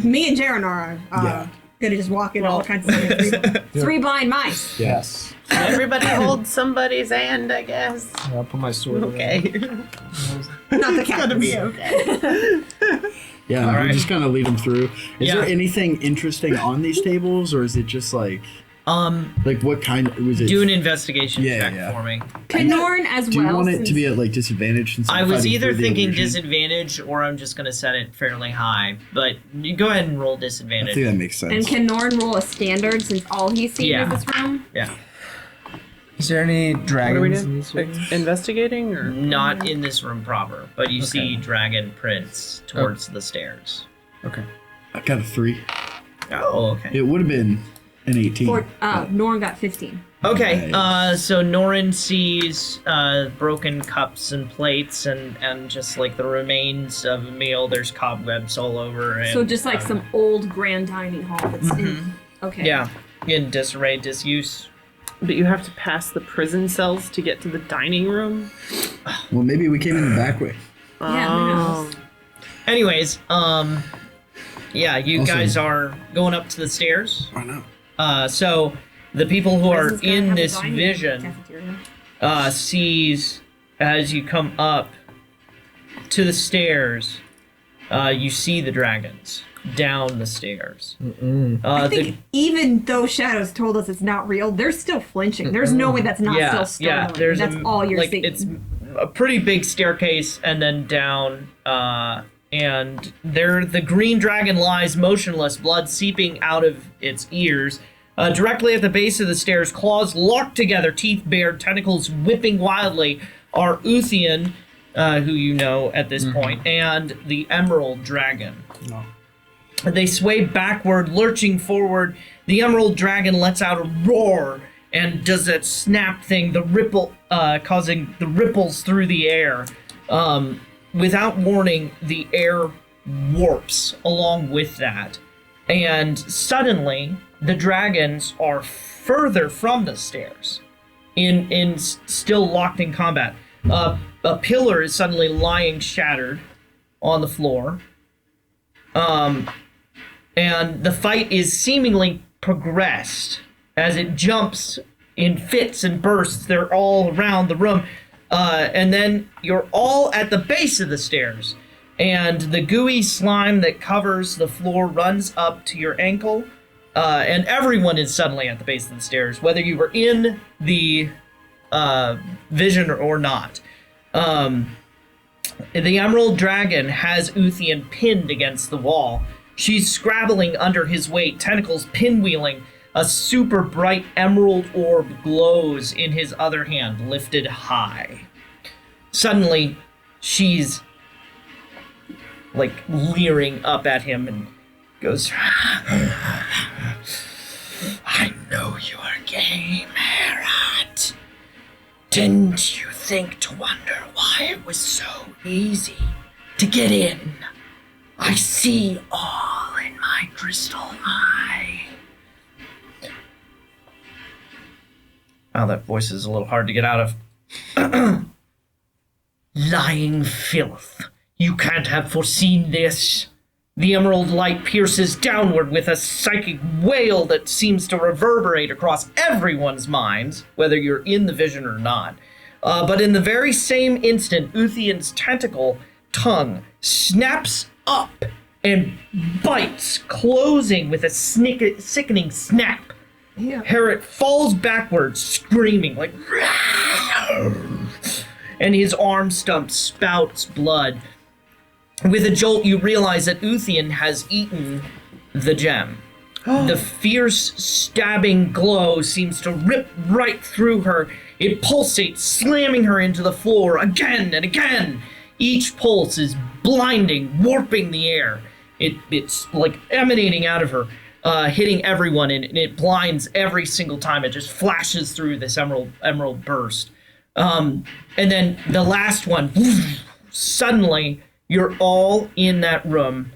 me and Jaren are Yeah. gonna just walk in all kinds of things. Three blind mice. Yes. Everybody hold somebody's hand, I guess. I'll put my sword away. Okay. Not the cat. Okay. Yeah, All we right. just kind of lead them through. Is Yeah. there anything interesting on these tables, or is it just like what kind? Was it? Do an investigation Yeah, check yeah. for me. Can Norren as Do you well. want it since- to be at like disadvantage? Since I I'm was fighting either through the thinking illusion? disadvantage, or I'm just going to set it fairly high. But you go ahead and roll I disadvantage. think that makes sense. And can Norren roll a standard since all he's seen Yeah. is this room? Yeah. Is there any What are we dragons in doing? these rooms? Investigating or? Not in this room proper, but you see dragon prints towards the stairs. Okay. I got a 3. Oh, okay. It would have been an 18. Norren got 15. Okay, Nice. so Norren sees broken cups and plates and just like the remains of a meal. There's cobwebs all over. And, So just like some old grand dining hall that's in. Okay. Yeah, in disarray, disuse. But you have to pass the prison cells to get to the dining room. Well, maybe we came in the back way. Yeah, who knows? Anyways, yeah, you Also- guys are going up to the stairs. I know. So the people who are Prison's gotta in have a this dining vision cafeteria. sees as you come up to the stairs, you see the dragons down the stairs. I think even though Shadows told us it's not real, they're still flinching. There's no way that's not still startling. There's that's all you're seeing. It's a pretty big staircase, and then down, and there the green dragon lies motionless, blood seeping out of its ears. Directly at the base of the stairs, claws locked together, teeth bared, tentacles whipping wildly, are Uthion, who you know at this point, and the Emerald Dragon. No. They sway backward, lurching forward. The Emerald Dragon lets out a roar and does that snap thing, the ripple, causing the ripples through the air. Without warning, the air warps along with that. And suddenly, the dragons are further from the stairs, still locked in combat. A pillar is suddenly lying shattered on the floor. And the fight is seemingly progressed as it jumps in fits and bursts. They're all around the room. And then you're all at the base of the stairs. And the gooey slime that covers the floor runs up to your ankle. And everyone is suddenly at the base of the stairs, whether you were in the vision or not. The Emerald Dragon has Uthion pinned against the wall. She's scrabbling under his weight, tentacles pinwheeling. A super bright emerald orb glows in his other hand, lifted high. Suddenly, she's like leering up at him and goes, I know your game, Herat. Didn't you think to wonder why it was so easy to get in? I see all in my crystal eye. Oh, that voice is a little hard to get out of. Lying filth. You can't have foreseen this. The emerald light pierces downward with a psychic wail that seems to reverberate across everyone's minds, whether you're in the vision or not. But in the very same instant, Uthion's tentacle tongue snaps up and bites, closing with a sickening snap Harriet falls backwards, screaming like, and his arm stump spouts blood. With a jolt, you realize that Uthion has eaten the gem. The fierce, stabbing glow seems to rip right through her. It pulsates, slamming her into the floor again and again. Each pulse is blinding, warping the air. It's like emanating out of her. Hitting everyone, and it blinds every single time. It just flashes through this emerald burst. And then the last one, suddenly, you're all in that room.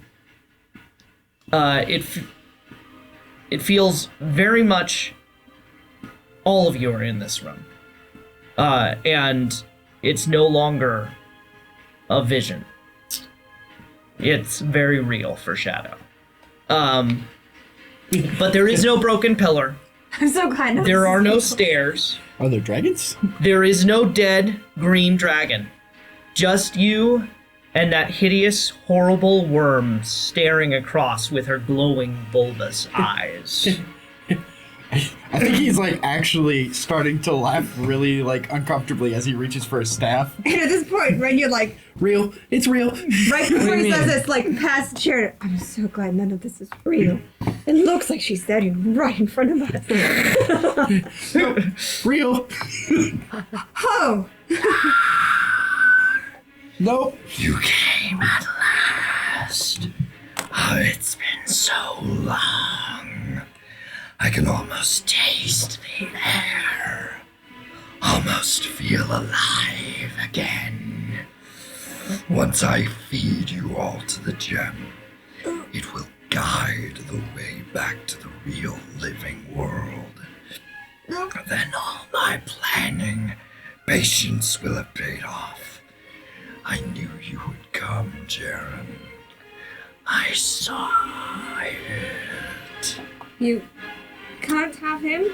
It feels very much all of you are in this room. And it's no longer a vision. It's very real for Shadow. But there is no broken pillar. I'm so glad. There are no stairs. Are there dragons? There is no dead green dragon. Just you and that hideous, horrible worm staring across with her glowing, bulbous eyes. I think he's like actually starting to laugh really like uncomfortably as he reaches for his staff. And at this point, Renya like Real. It's real. right before he says this, like past the chair. I'm so glad none of this is real. It looks like she's standing right in front of us. Real. Oh. Nope. You came at last. Oh, it's been so long. I can almost taste the air. Almost feel alive again. Once I feed you all to the gem, it will guide the way back to the real living world. Then all my planning, patience will have paid off. I knew you would come, Jaren. I saw it. You can't have him?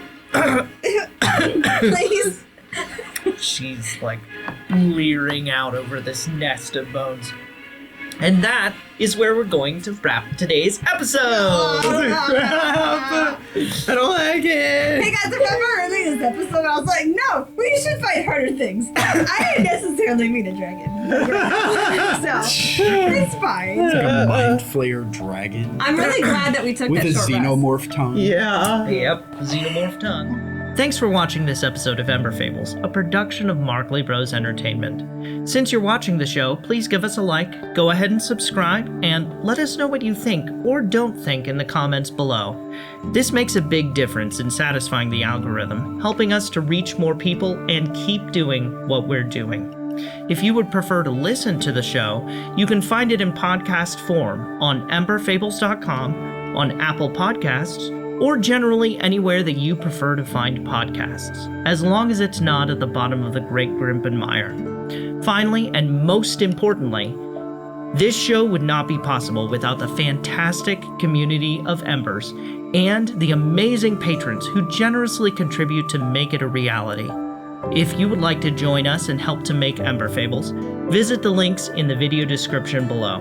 Please? She's like leering out over this nest of bones. And that is where we're going to wrap today's episode. I don't like it. Hey guys, remember early this episode I was like, no, we should fight harder things. I didn't necessarily mean a dragon. So, it's fine. A mind flayer dragon I'm really glad that we took with that a short rest. xenomorph tongue. Yeah. Yep, xenomorph tongue. Thanks for watching this episode of Ember Fables, a production of Markley Bros Entertainment. Since you're watching the show, please give us a like, go ahead and subscribe, and let us know what you think or don't think in the comments below. This makes a big difference in satisfying the algorithm, helping us to reach more people and keep doing what we're doing. If you would prefer to listen to the show, you can find it in podcast form on emberfables.com, on Apple Podcasts, or generally anywhere that you prefer to find podcasts, as long as it's not at the bottom of the Great Grimpen Mire. Finally, and most importantly, this show would not be possible without the fantastic community of Embers and the amazing patrons who generously contribute to make it a reality. If you would like to join us and help to make Ember Fables, visit the links in the video description below.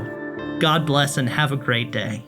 God bless and have a great day.